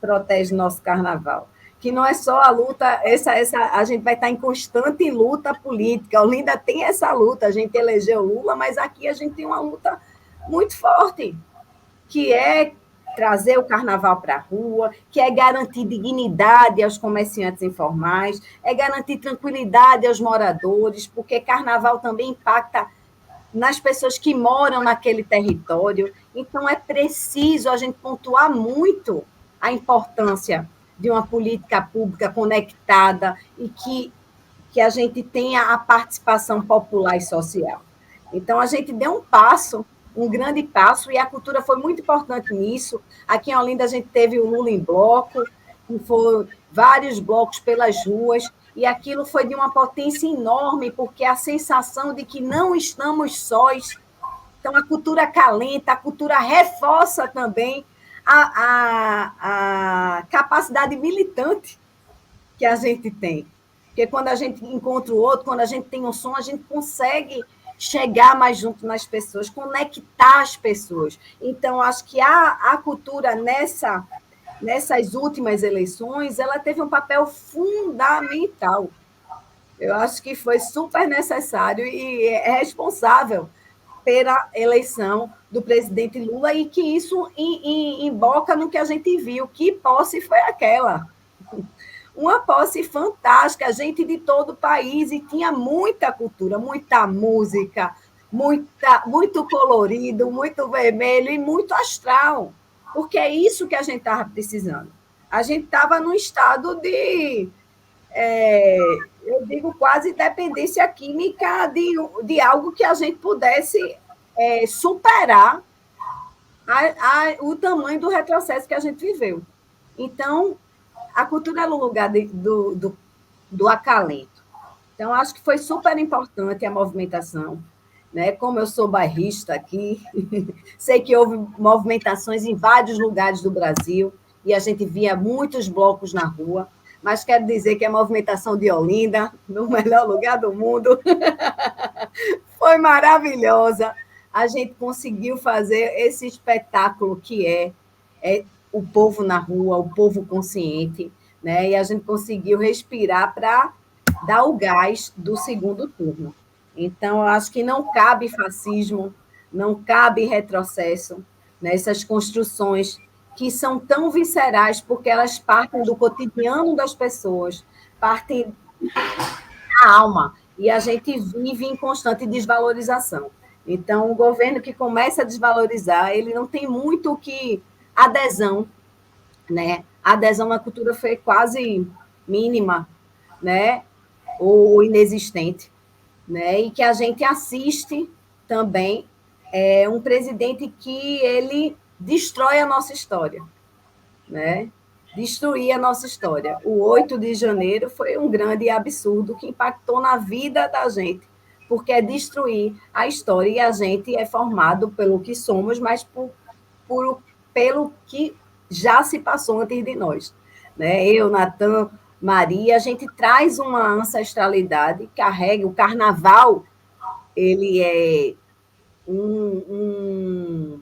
protege nosso carnaval, que não é só a luta, a gente vai estar em constante luta política. A Olinda tem essa luta, a gente elegeu Lula, mas aqui a gente tem uma luta muito forte, que é trazer o carnaval para a rua, que é garantir dignidade aos comerciantes informais, é garantir tranquilidade aos moradores, porque carnaval também impacta nas pessoas que moram naquele território. Então, é preciso a gente pontuar muito a importância de uma política pública conectada e que a gente tenha a participação popular e social. Então, a gente deu um grande passo, e a cultura foi muito importante nisso. Aqui em Olinda, a gente teve o Lula em Bloco, que foram vários blocos pelas ruas, e aquilo foi de uma potência enorme, porque a sensação de que não estamos sós. Então, a cultura acalenta, a cultura reforça também a capacidade militante que a gente tem. Porque quando a gente encontra o outro, quando a gente tem um som, a gente consegue chegar mais junto nas pessoas, conectar as pessoas. Então, acho que a cultura nessas últimas eleições, ela teve um papel fundamental. Eu acho que foi super necessário e é responsável pela eleição do presidente Lula e que isso emboca no que a gente viu. Que posse foi aquela? Uma posse fantástica, gente de todo o país, e tinha muita cultura, muita música, muito colorido, muito vermelho e muito astral, porque é isso que a gente estava precisando. A gente estava num estado de, eu digo, quase dependência química de algo que a gente pudesse superar o tamanho do retrocesso que a gente viveu. Então, a cultura é o lugar do acalento. Então, acho que foi super importante a movimentação. Né? Como eu sou bairrista aqui, sei que houve movimentações em vários lugares do Brasil, e a gente via muitos blocos na rua, mas quero dizer que a movimentação de Olinda, no melhor lugar do mundo, foi maravilhosa. A gente conseguiu fazer esse espetáculo que é o povo na rua, o povo consciente, né? E a gente conseguiu respirar para dar o gás do segundo turno. Então, eu acho que não cabe fascismo, não cabe retrocesso nessas construções que são tão viscerais, porque elas partem do cotidiano das pessoas, partem da alma, e a gente vive em constante desvalorização. Então, o governo que começa a desvalorizar, ele não tem muito que adesão, né? A adesão à cultura foi quase mínima, né? Ou inexistente, né? E que a gente assiste também um presidente que ele destrói a nossa história, né? Destruir a nossa história. O 8 de janeiro foi um grande absurdo que impactou na vida da gente, porque é destruir a história, e a gente é formado pelo que somos, mas pelo que já se passou antes de nós. Né? Eu, Natan, Maria, a gente traz uma ancestralidade, carrega o carnaval, ele é um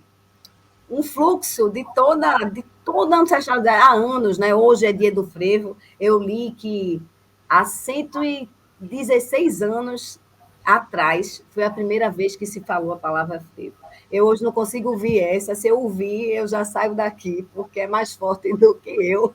fluxo de toda a ancestralidade há anos, né? Hoje é dia do frevo. Eu li que há 116 anos atrás foi a primeira vez que se falou a palavra frevo. Eu hoje não consigo ouvir essa. Se eu ouvir, eu já saio daqui, porque é mais forte do que eu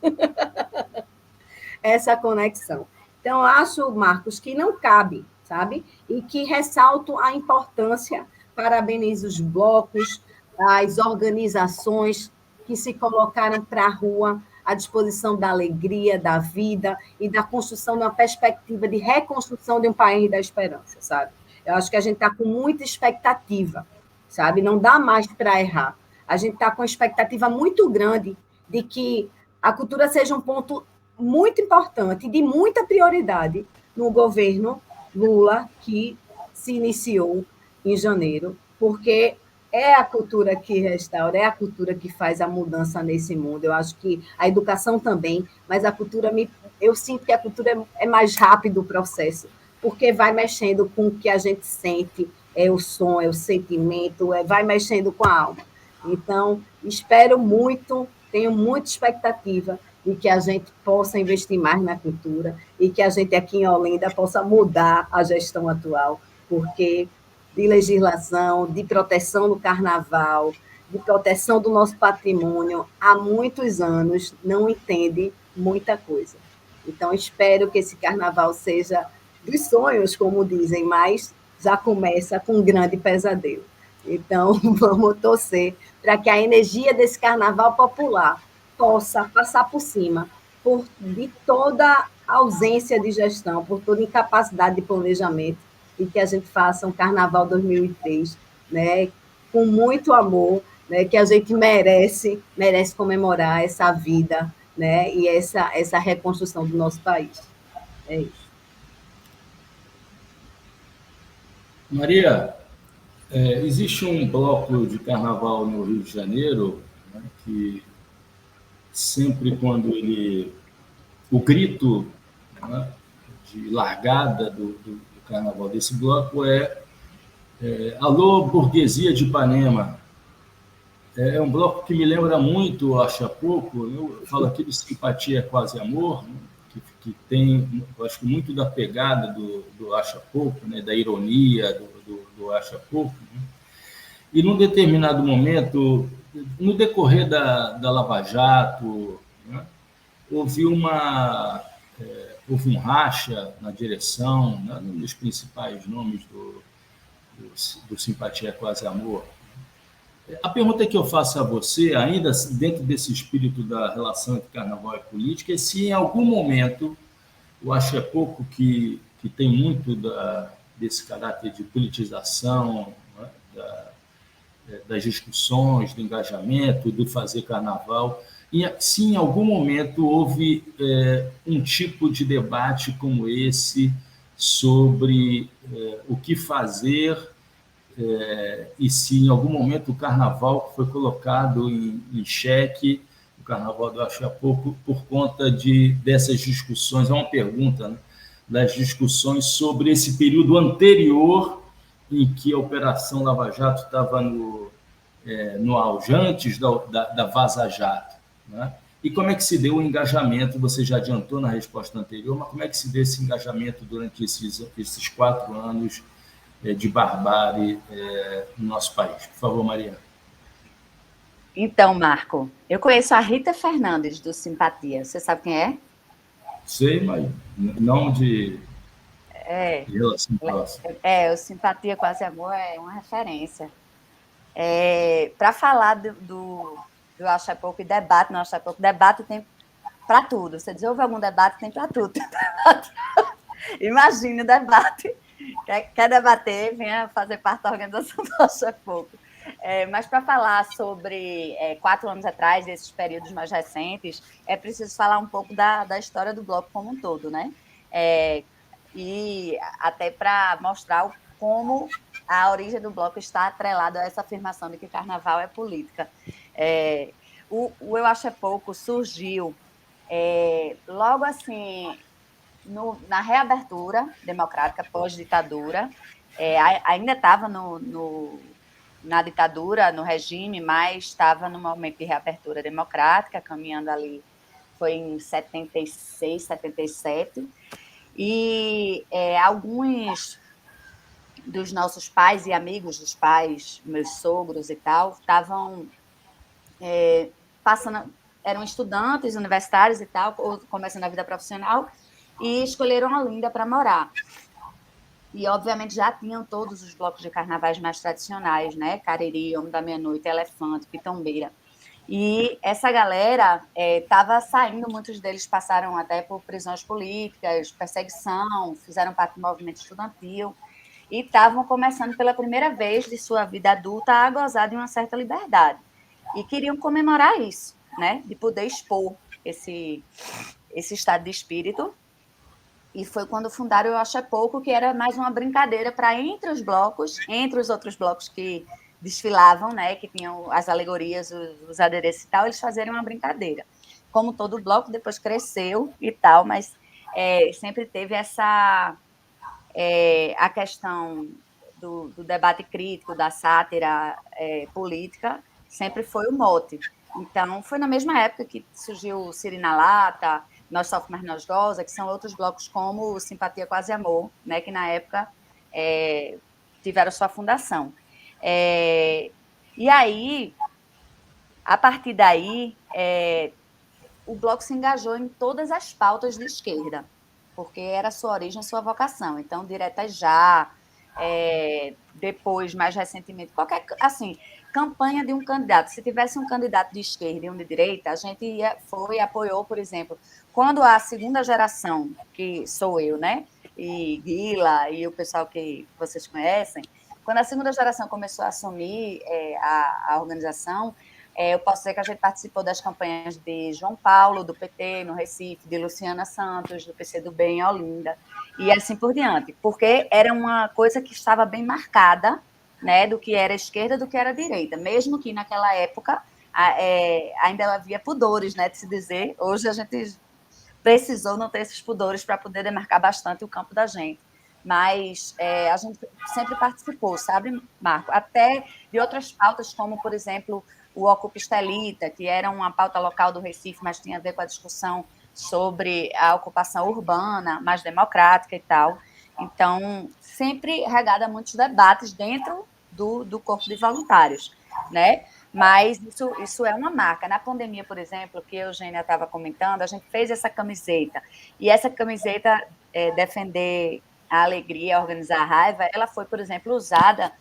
essa conexão. Então, acho, Marcos, que não cabe, sabe? E que ressalto a importância, parabenizo os blocos, as organizações que se colocaram para a rua à disposição da alegria, da vida e da construção de uma perspectiva de reconstrução de um país da esperança, sabe? Eu acho que a gente está com muita expectativa, sabe? Não dá mais para errar. A gente está com uma expectativa muito grande de que a cultura seja um ponto muito importante, de muita prioridade no governo Lula, que se iniciou em janeiro, porque é a cultura que restaura, é a cultura que faz a mudança nesse mundo. Eu acho que a educação também, mas a cultura, eu sinto que a cultura é mais rápido o processo, porque vai mexendo com o que a gente sente, é o som, é o sentimento, vai mexendo com a alma. Então, espero muito, tenho muita expectativa de que a gente possa investir mais na cultura e que a gente aqui em Olinda possa mudar a gestão atual, porque de legislação, de proteção do carnaval, de proteção do nosso patrimônio, há muitos anos não entende muita coisa. Então, espero que esse carnaval seja dos sonhos, como dizem, mas já começa com um grande pesadelo. Então, vamos torcer para que a energia desse carnaval popular possa passar por cima de toda ausência de gestão, por toda incapacidade de planejamento, e que a gente faça um Carnaval 2003, né, com muito amor, né, que a gente merece comemorar essa vida, né, e essa reconstrução do nosso país. É isso. Maria, existe um bloco de carnaval no Rio de Janeiro, né, que sempre quando o grito, né, de largada do carnaval desse bloco Alô, burguesia de Ipanema. É um bloco que me lembra muito o Acha Pouco. Eu falo aqui do Simpatia é Quase Amor, né, que tem, eu acho que muito da pegada do Acha Pouco, né, da ironia do Acha Pouco. Né. E num determinado momento, no decorrer da Lava Jato, né, houve houve um racha na direção, né, um dos principais nomes do Simpatia é Quase Amor. A pergunta que eu faço a você, ainda dentro desse espírito da relação entre carnaval e política, é se em algum momento, eu acho é pouco que tem muito desse caráter de politização, né, das discussões, do engajamento, do fazer carnaval, e se em algum momento houve um tipo de debate como esse sobre o que fazer e se em algum momento o carnaval foi colocado em xeque, o carnaval do Axé Pouco, por conta dessas discussões, é uma pergunta, né, das discussões sobre esse período anterior em que a Operação Lava Jato estava no auge, antes da Vaza Jato. Né? E como é que se deu o engajamento? Você já adiantou na resposta anterior, mas como é que se deu esse engajamento durante esses 4 anos de barbárie no nosso país? Por favor, Maria. Então, Marco, eu conheço a Rita Fernandes, do Simpatia. Você sabe quem é? Sei, mas não de relação próxima. O Simpatia Quase Amor é uma referência. Para falar do Acha Pouco e debate no Acha Pouco, debate tem para tudo. Você diz, houve algum debate? Tem para tudo. Imagine o debate. Quer debater, venha fazer parte da organização do Acha Pouco. Mas para falar sobre 4 anos atrás, esses períodos mais recentes, é preciso falar um pouco da história do bloco como um todo, né? E até para mostrar como a origem do bloco está atrelada a essa afirmação de que carnaval é política. O Eu Acho é Pouco surgiu logo assim, na reabertura democrática, pós-ditadura, ainda estava na ditadura, no regime, mas estava no momento de reabertura democrática, caminhando ali, foi em 76, 77, e alguns dos nossos pais e amigos dos pais, meus sogros e tal, estavam passando, eram estudantes universitários e tal, ou começando a vida profissional, e escolheram Olinda para morar. E, obviamente, já tinham todos os blocos de carnavais mais tradicionais, né? Cariri, Homem da Meia-Noite, Elefante, Pitombeira. E essa galera estava saindo, muitos deles passaram até por prisões políticas, perseguição, fizeram parte do movimento estudantil e estavam começando pela primeira vez de sua vida adulta a gozar de uma certa liberdade. E queriam comemorar isso, né? De poder expor esse estado de espírito. E foi quando fundaram o Eu Acho é Pouco, que era mais uma brincadeira para entre os blocos, entre os outros blocos que desfilavam, né, que tinham as alegorias, os adereços e tal, eles fazerem uma brincadeira. Como todo bloco, depois cresceu e tal, mas sempre teve essa a questão do debate crítico, da sátira política, sempre foi o mote. Então, foi na mesma época que surgiu o Siri na Lata, Nós Sofre Mas Nós Goza, que são outros blocos como Simpatia Quase Amor, né, que na época tiveram sua fundação. E aí, a partir daí, o bloco se engajou em todas as pautas de esquerda, porque era a sua origem, a sua vocação. Então, Diretas Já, depois, mais recentemente, qualquer, assim, campanha de um candidato. Se tivesse um candidato de esquerda e um de direita, a gente foi e apoiou, por exemplo, quando a segunda geração, que sou eu, né, e Guila e o pessoal que vocês conhecem, quando a segunda geração começou a assumir a organização, Eu posso dizer que a gente participou das campanhas de João Paulo, do PT, no Recife, de Luciana Santos, do PCdoB em Olinda, e assim por diante, porque era uma coisa que estava bem marcada, né, do que era esquerda, do que era direita, mesmo que naquela época ainda havia pudores, né, de se dizer. Hoje a gente precisou não ter esses pudores para poder demarcar bastante o campo da gente. Mas a gente sempre participou, sabe, Marco? Até de outras pautas, como, por exemplo, o Ocupa Estelita, que era uma pauta local do Recife, mas tinha a ver com a discussão sobre a ocupação urbana, mais democrática e tal. Então, sempre regada a muitos debates dentro do corpo de voluntários, né? Mas isso é uma marca. Na pandemia, por exemplo, que a Eugênia estava comentando, a gente fez essa camiseta. E essa camiseta, defender a alegria, organizar a raiva, ela foi, por exemplo, usada,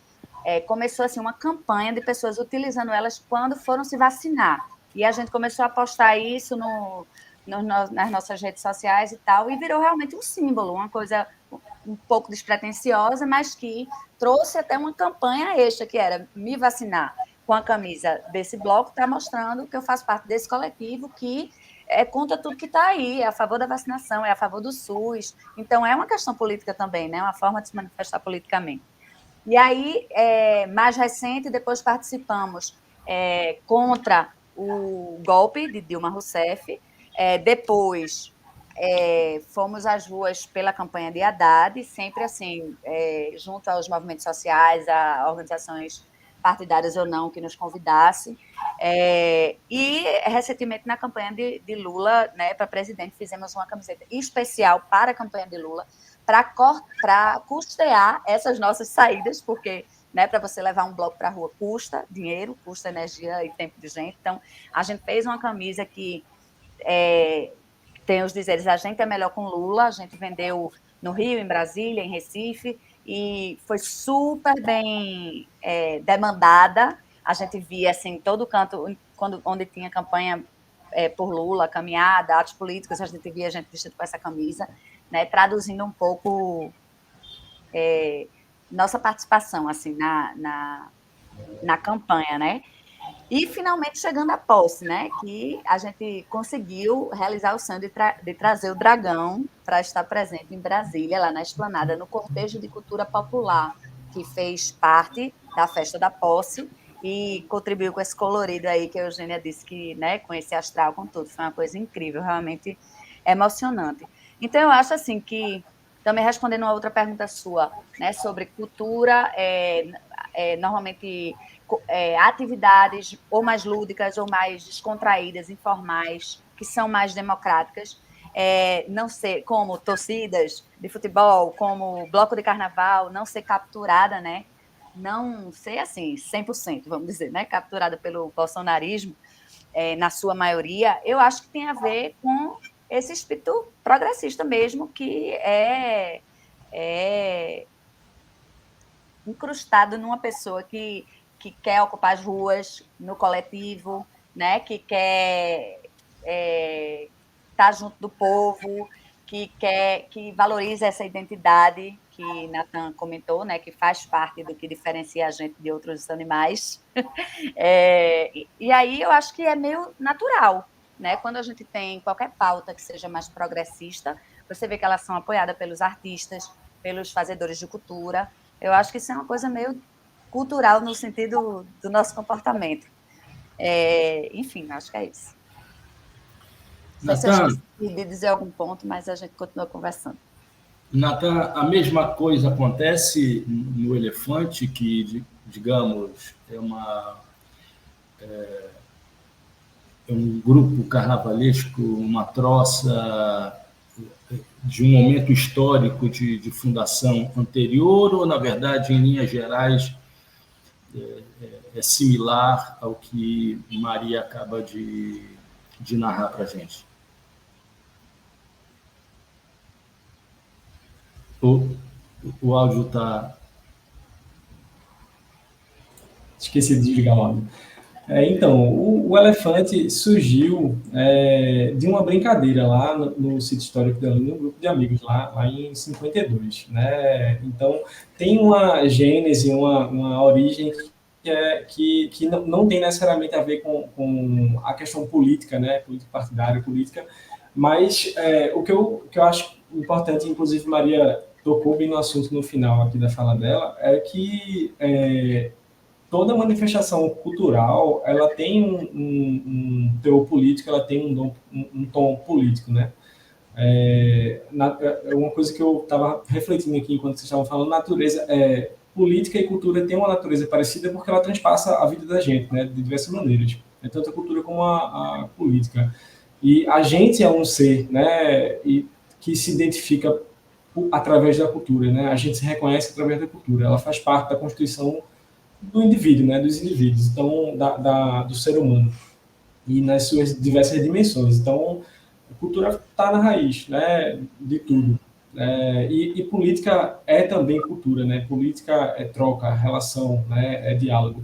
começou assim uma campanha de pessoas utilizando elas quando foram se vacinar. E a gente começou a postar isso nas nossas redes sociais e tal, e virou realmente um símbolo, uma coisa um pouco despretensiosa, mas que trouxe até uma campanha extra, que era me vacinar com a camisa desse bloco, está mostrando que eu faço parte desse coletivo que contra tudo que está aí, é a favor da vacinação, é a favor do SUS. Então, é uma questão política também, né? Uma forma de se manifestar politicamente. E aí, mais recente, depois participamos contra o golpe de Dilma Rousseff, depois fomos às ruas pela campanha de Haddad, sempre assim, junto aos movimentos sociais, a organizações partidárias ou não que nos convidasse. E, recentemente, na campanha de Lula, né, para presidente, fizemos uma camiseta especial para a campanha de Lula, para custear essas nossas saídas, porque, né, para você levar um bloco para a rua custa dinheiro, custa energia e tempo de gente. Então, a gente fez uma camisa que tem os dizeres: a gente é melhor com Lula. A gente vendeu no Rio, em Brasília, em Recife, e foi super bem demandada. A gente via assim todo canto, onde tinha campanha por Lula, caminhada, atos políticos, a gente via gente vestida com essa camisa, né, traduzindo um pouco nossa participação assim na campanha, né? E, finalmente, chegando à posse, né, que a gente conseguiu realizar o sonho de trazer o Dragão para estar presente em Brasília, lá na Esplanada, no cortejo de cultura popular, que fez parte da festa da posse e contribuiu com esse colorido aí que a Eugênia disse que, né, com esse astral, com tudo, foi uma coisa incrível, realmente emocionante. Então, eu acho assim que, também respondendo a outra pergunta sua, né, sobre cultura, normalmente atividades ou mais lúdicas ou mais descontraídas, informais, que são mais democráticas, não ser como torcidas de futebol, como bloco de carnaval, não ser capturada, né? Não ser assim 100%, vamos dizer, né? Capturada pelo bolsonarismo, na sua maioria. Eu acho que tem a ver com esse espírito progressista mesmo, que é incrustado numa pessoa que quer ocupar as ruas no coletivo, né? Que quer estar junto do povo, que valoriza essa identidade que Nathan comentou, né? Que faz parte do que diferencia a gente de outros animais. E aí eu acho que é meio natural, né? Quando a gente tem qualquer pauta que seja mais progressista, você vê que elas são apoiadas pelos artistas, pelos fazedores de cultura. Eu acho que isso é uma coisa meio cultural no sentido do nosso comportamento. Enfim, acho que é isso. Não sei se eu esqueci de dizer algum ponto, mas a gente continua conversando. Nathan, a mesma coisa acontece no Elefante, que, digamos, é um grupo carnavalesco, uma troça de um momento histórico de fundação anterior, ou, na verdade, em linhas gerais, é similar ao que Maria acaba de narrar para a gente? O áudio está... Esqueci de desligar o áudio. Então, o Elefante surgiu de uma brincadeira lá no sítio histórico de Olinda, um grupo de amigos lá em 52, né? Então, tem uma gênese, uma origem que não tem necessariamente a ver com a questão política, né, política partidária, política, mas o que eu acho importante, inclusive Maria tocou bem no assunto no final aqui da fala dela, é que toda manifestação cultural, ela tem um teor político, ela tem um tom político, né? Uma coisa que eu estava refletindo aqui enquanto vocês estavam falando, política e cultura têm uma natureza parecida porque ela transpassa a vida da gente, né, de diversas maneiras, tanto a cultura como a política. E a gente é um ser, né, que se identifica através da cultura, né? A gente se reconhece através da cultura, ela faz parte da constituição do indivíduo, né, dos indivíduos, então do ser humano e nas suas diversas dimensões. Então, a cultura está na raiz, né, de tudo. E política é também cultura, né? Política é troca, relação, né? É diálogo.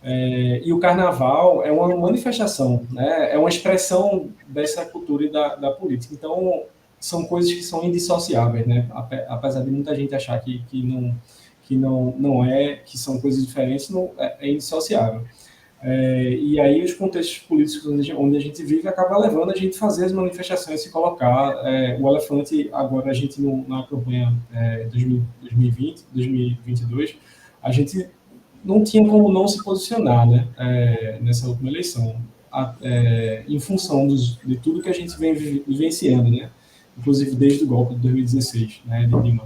E o carnaval é uma manifestação, né? É uma expressão dessa cultura e da política. Então, são coisas que são indissociáveis, né? Apesar de muita gente achar que não é, que são coisas diferentes, não, é indissociável. E aí os contextos políticos onde a gente vive acaba levando a gente a fazer as manifestações, se colocar. O Elefante, agora a gente na campanha 2020, 2022, a gente não tinha como não se posicionar, né, nessa última eleição, em função de tudo que a gente vem vivenciando, né, inclusive desde o golpe de 2016, né, de Dilma.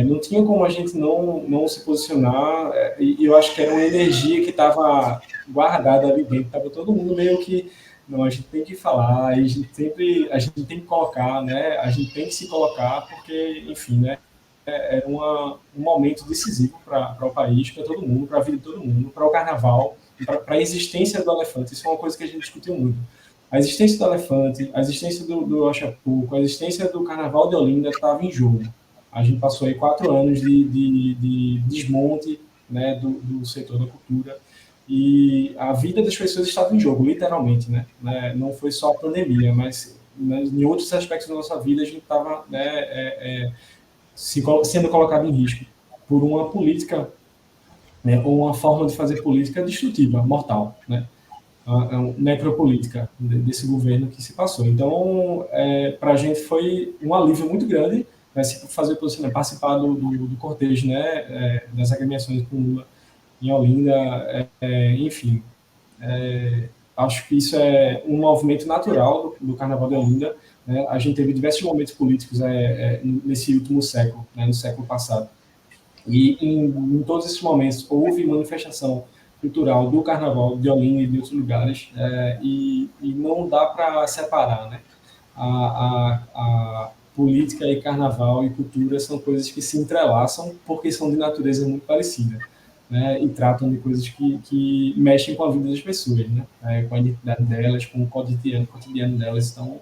Não tinha como a gente não se posicionar, e eu acho que era uma energia que estava guardada ali dentro, estava todo mundo meio que, não, a gente tem que falar, a gente tem que colocar, né, a gente tem que se colocar, porque, enfim, né, era um momento decisivo para o país, para todo mundo, para a vida de todo mundo, para o carnaval, para a existência do Elefante. Isso é uma coisa que a gente discutiu muito. A existência do Elefante, a existência do Oxapuco, a existência do Carnaval de Olinda estava em jogo. A gente passou aí 4 anos de desmonte, né, do setor da cultura, e a vida das pessoas estava em jogo, literalmente, né? Não foi só a pandemia, mas em outros aspectos da nossa vida a gente estava, né, sendo colocado em risco por uma política, né, ou uma forma de fazer política destrutiva, mortal, né? Necropolítica desse governo que se passou. Então, para a gente foi um alívio muito grande, né, se fazer posicionamento, participar do cortejo, né, das agremiações com Lula em Olinda, enfim. Acho que isso é um movimento natural do Carnaval de Olinda, né? A gente teve diversos momentos políticos nesse último século, né, no século passado. E em todos esses momentos houve manifestação cultural do Carnaval de Olinda e de outros lugares, e não dá para separar, né? A política e Carnaval e cultura são coisas que se entrelaçam porque são de natureza muito parecida, né? E tratam de coisas que mexem com a vida das pessoas, né? Com a identidade delas, com o cotidiano delas, então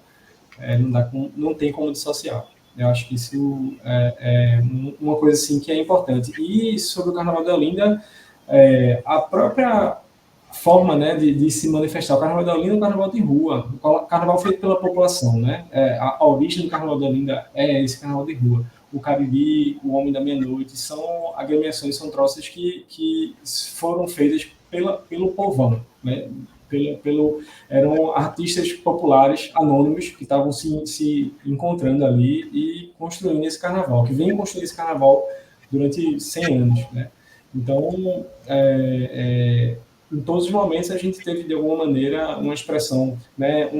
não tem como dissociar. Eu acho que isso é uma coisa assim que é importante. E sobre o Carnaval de Olinda, a própria forma, né, de se manifestar. O Carnaval de Olinda é um carnaval de rua, o carnaval feito pela população, né? A origem do Carnaval de Olinda é esse carnaval de rua. O Cariri, o Homem da Meia-Noite, são agremiações, são troças que foram feitas pelo povão, né? Eram artistas populares anônimos que estavam se encontrando ali e construindo esse carnaval, que vem construindo esse carnaval durante 100 anos, né? Então, em todos os momentos a gente teve de alguma maneira uma expressão, né?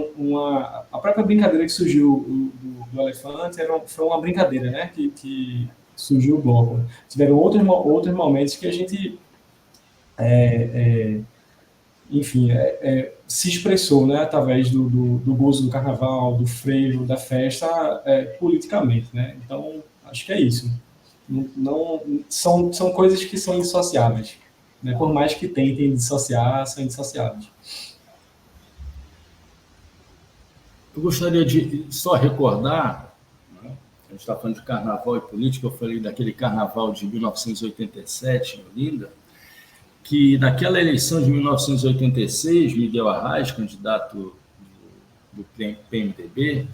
A própria brincadeira que surgiu do Elefante foi uma brincadeira, né? Que surgiu o bloco. Tiveram outros momentos que a gente enfim, se expressou, né, através do gozo do carnaval, do frevo, da festa, politicamente, né? Então, acho que é isso. São coisas que são indissociáveis, né? Por mais que tentem dissociar, são indissociáveis. Eu gostaria de só recordar, né, a gente está falando de carnaval e política, eu falei daquele carnaval de 1987 em Olinda, que naquela eleição de 1986, Miguel Arraes, candidato do PMDB,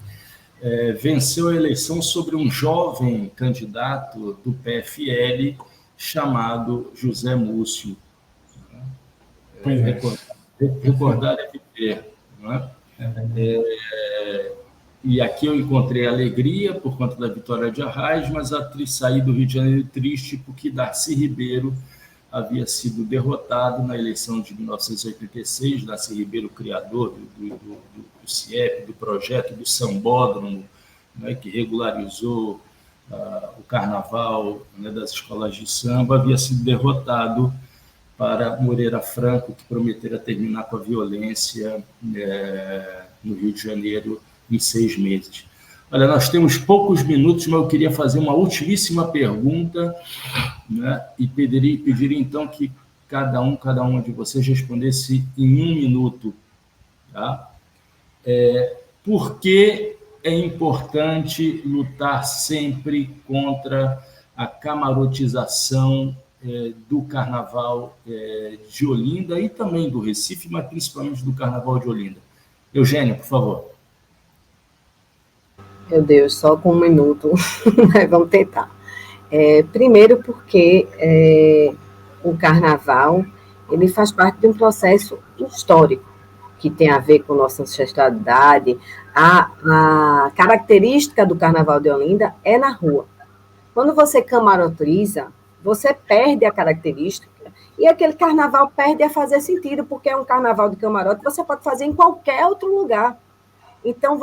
venceu a eleição sobre um jovem candidato do PFL chamado José Múcio. Pois é. Recordar é viver. Não é? E aqui eu encontrei alegria por conta da vitória de Arraes, mas saí do Rio de Janeiro triste porque Darcy Ribeiro havia sido derrotado na eleição de 1986, Darcy Ribeiro, criador do CIEP, do projeto do Sambódromo, né, que regularizou o carnaval, né, das escolas de samba, havia sido derrotado para Moreira Franco, que prometera terminar com a violência no Rio de Janeiro em 6 meses. Olha, nós temos poucos minutos, mas eu queria fazer uma ultimíssima pergunta, né, e pediria então que cada uma de vocês respondesse em 1 minuto. Tá? Por que é importante lutar sempre contra a camarotização do Carnaval de Olinda e também do Recife, mas principalmente do Carnaval de Olinda? Eugênia, por favor. Meu Deus, só com 1 minuto, vamos tentar. Primeiro porque o Carnaval ele faz parte de um processo histórico que tem a ver com nossa ancestralidade. A característica do Carnaval de Olinda é na rua. Quando você camarotiza, você perde a característica e aquele carnaval perde a fazer sentido, porque é um carnaval de camarote, você pode fazer em qualquer outro lugar. Então,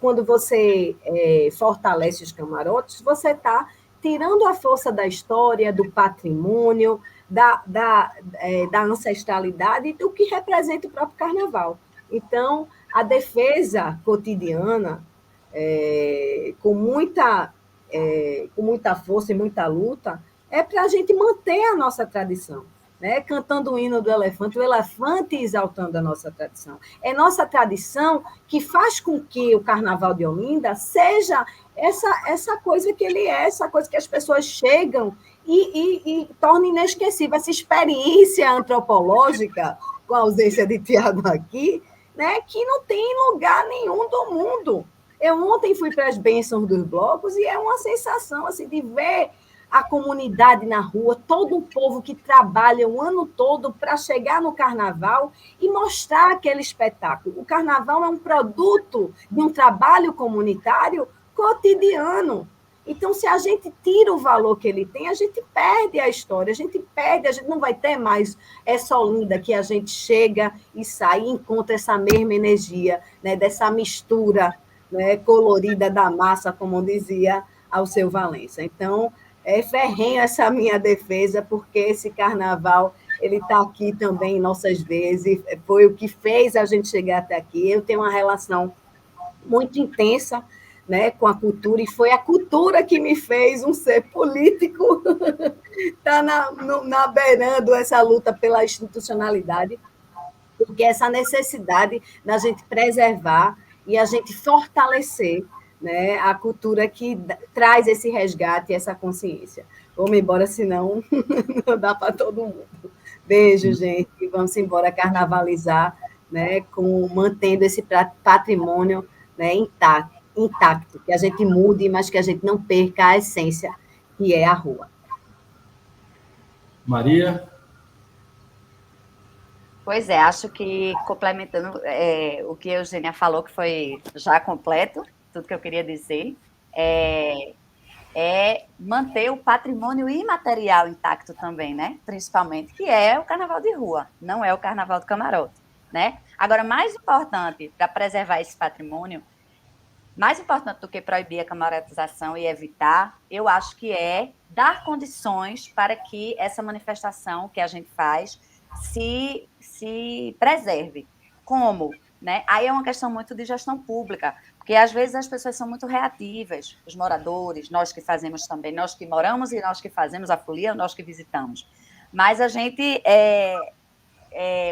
quando você fortalece os camarotes, você está tirando a força da história, do patrimônio, da ancestralidade e do que representa o próprio carnaval. Então, a defesa cotidiana, com muita força e muita luta, é para a gente manter a nossa tradição. Né? Cantando o hino do elefante, o elefante exaltando a nossa tradição. É nossa tradição que faz com que o Carnaval de Olinda seja essa coisa que ele é, essa coisa que as pessoas chegam e torna inesquecível, essa experiência antropológica, com a ausência de Tiago aqui, né? Que não tem lugar nenhum do mundo. Eu ontem fui para as bênçãos dos blocos e é uma sensação assim, de ver a comunidade na rua, todo o povo que trabalha o ano todo para chegar no Carnaval e mostrar aquele espetáculo. O Carnaval é um produto de um trabalho comunitário cotidiano. Então, se a gente tira o valor que ele tem, a gente perde a história, a gente não vai ter mais essa Olinda que a gente chega e sai e encontra essa mesma energia, né, dessa mistura, né, colorida da massa, como dizia Alceu Valença. Então, é ferrenho essa minha defesa, porque esse carnaval ele está aqui também em nossas vezes, foi o que fez a gente chegar até aqui. Eu tenho uma relação muito intensa, né, com a cultura, e foi a cultura que me fez um ser político, está beirando essa luta pela institucionalidade, porque essa necessidade da gente preservar e a gente fortalecer, né, a cultura que traz esse resgate e essa consciência. Vamos embora, senão não dá para todo mundo. Beijo, gente. Vamos embora carnavalizar, né, mantendo esse patrimônio, né, intacto, que a gente mude, mas que a gente não perca a essência, que é a rua. Maria? Pois é, acho que complementando o que a Eugênia falou, que foi já completo, tudo que eu queria dizer, é manter o patrimônio imaterial intacto também, né? Principalmente, que é o carnaval de rua, não é o carnaval do camarote, né? Agora, mais importante para preservar esse patrimônio, mais importante do que proibir a camarotização e evitar, eu acho que é dar condições para que essa manifestação que a gente faz se preserve. Como? Né? Aí é uma questão muito de gestão pública, porque às vezes as pessoas são muito reativas, os moradores, nós que fazemos também, nós que moramos e nós que fazemos a folia, nós que visitamos. Mas a gente,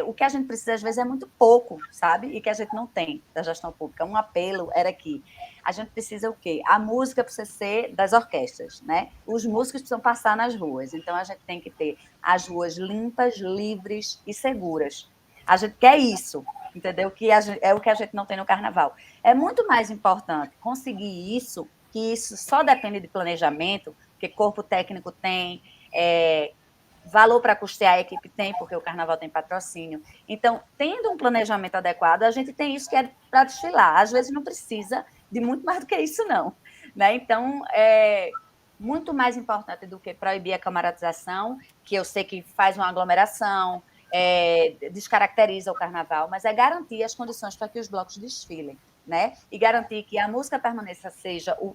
o que a gente precisa às vezes é muito pouco, sabe? E que a gente não tem da gestão pública. Um apelo era que a gente precisa o quê? A música precisa ser das orquestras, né? Os músicos precisam passar nas ruas, então a gente tem que ter as ruas limpas, livres e seguras. A gente quer isso, entendeu? Que é o que a gente não tem no carnaval. É muito mais importante conseguir isso, que isso só depende de planejamento, porque corpo técnico tem, valor para custear a equipe tem, porque o carnaval tem patrocínio. Então, tendo um planejamento adequado, a gente tem isso que é para desfilar. Às vezes não precisa de muito mais do que isso, não. Né? Então, muito mais importante do que proibir a camaratização, que eu sei que faz uma aglomeração, descaracteriza o carnaval, mas é garantir as condições para que os blocos desfilem, né? E garantir que a música permaneça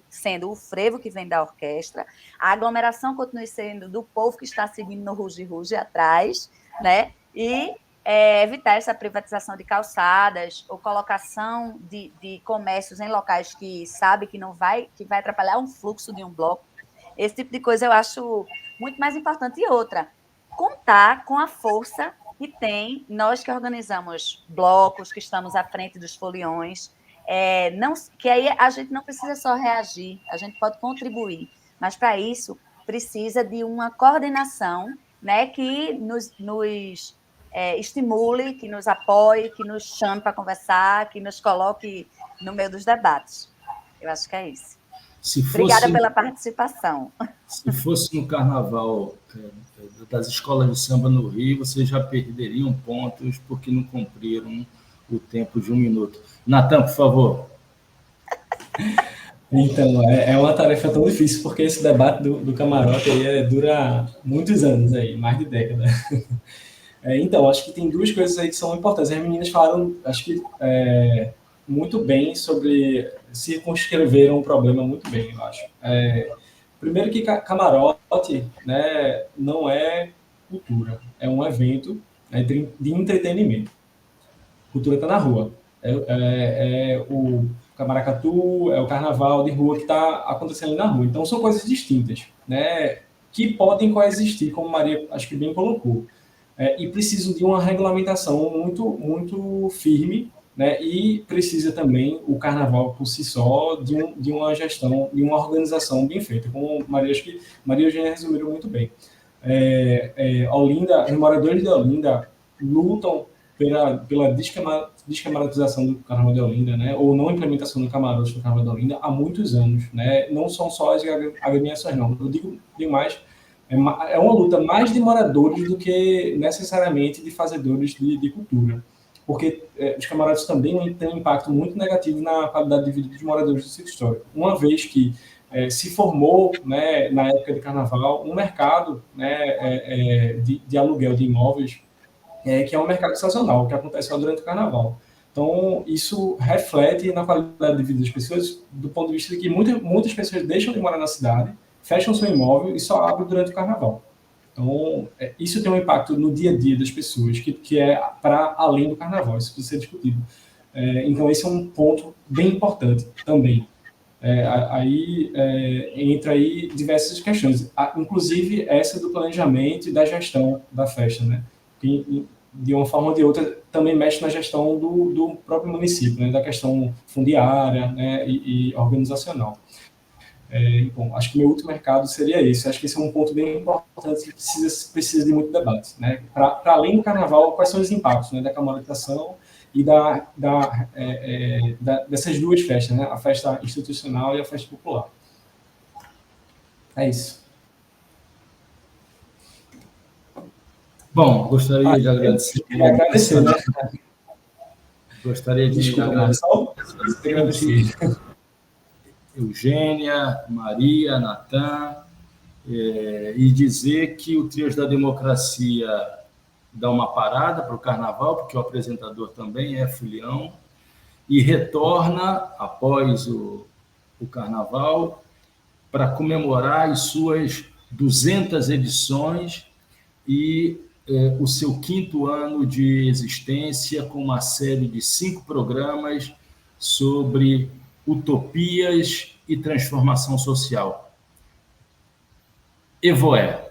sendo o frevo que vem da orquestra, a aglomeração continue sendo do povo que está seguindo no ruge-ruge atrás, né? E evitar essa privatização de calçadas ou colocação de comércios em locais que sabe que vai atrapalhar um fluxo de um bloco. Esse tipo de coisa eu acho muito mais importante. E outra, contar com a força que tem nós que organizamos blocos, que estamos à frente dos foliões, que aí a gente não precisa só reagir, a gente pode contribuir, mas para isso precisa de uma coordenação, né, que nos estimule, que nos apoie, que nos chame para conversar, que nos coloque no meio dos debates. Eu acho que é isso. Obrigada pela participação. Se fosse no carnaval das escolas de samba no Rio, vocês já perderiam pontos porque não cumpriram o tempo de 1 minuto. Natan, por favor. Então, é uma tarefa tão difícil, porque esse debate do camarote aí dura muitos anos, aí, mais de década. Então, acho que tem duas coisas aí que são importantes. As meninas falaram, acho que muito bem sobre, circunscreveram o problema muito bem, eu acho. Primeiro que camarote, né, não é cultura, é um evento, né, de entretenimento. Cultura está na rua. O camaracatu, é o carnaval de rua que está acontecendo na rua. Então, são coisas distintas, né, que podem coexistir, como Maria, acho que bem colocou. E precisam de uma regulamentação muito, muito firme, né, e precisa também, o carnaval por si só, de uma gestão, de uma organização bem feita, como Maria, acho que Maria e Eugênia resumiram muito bem. Olinda, os moradores de Olinda lutam pela descamaratização do Carnaval de Olinda, né, ou não implementação do camarote no Carnaval de Olinda há muitos anos, né, não são só as agremiações, não. Eu digo mais, é uma luta mais de moradores do que necessariamente de fazedores de cultura, porque os camarotes também têm um impacto muito negativo na qualidade de vida dos moradores do sítio histórico, uma vez que se formou, né, na época de Carnaval, um mercado, né, de aluguel de imóveis, que é um mercado sazonal, que acontece só durante o Carnaval. Então, isso reflete na qualidade de vida das pessoas, do ponto de vista de que muitas pessoas deixam de morar na cidade, fecham seu imóvel e só abrem durante o Carnaval. Então, isso tem um impacto no dia a dia das pessoas, que é para além do Carnaval, isso precisa ser discutido. Então, esse é um ponto bem importante também. Entra aí diversas questões, inclusive essa do planejamento e da gestão da festa, né? Que, de uma forma ou de outra, também mexe na gestão do próprio município, né? Da questão fundiária, né? e organizacional. Bom, acho que meu último recado seria esse. Acho que esse é um ponto bem importante que precisa de muito debate, né? Para além do Carnaval, quais são os impactos, né, da camaratização e dessas duas festas, né? A festa institucional e a festa popular. É isso. Bom, gostaria de agradecer. Agradecer, né? Gostaria de agradecer Eugênia, Maria, Natan, e dizer que o Trios da Democracia dá uma parada para o Carnaval, porque o apresentador também é folião, e retorna após o Carnaval para comemorar as suas 200 edições e o seu 5º ano de existência, com uma série de 5 programas sobre utopias e transformação social. Evoé.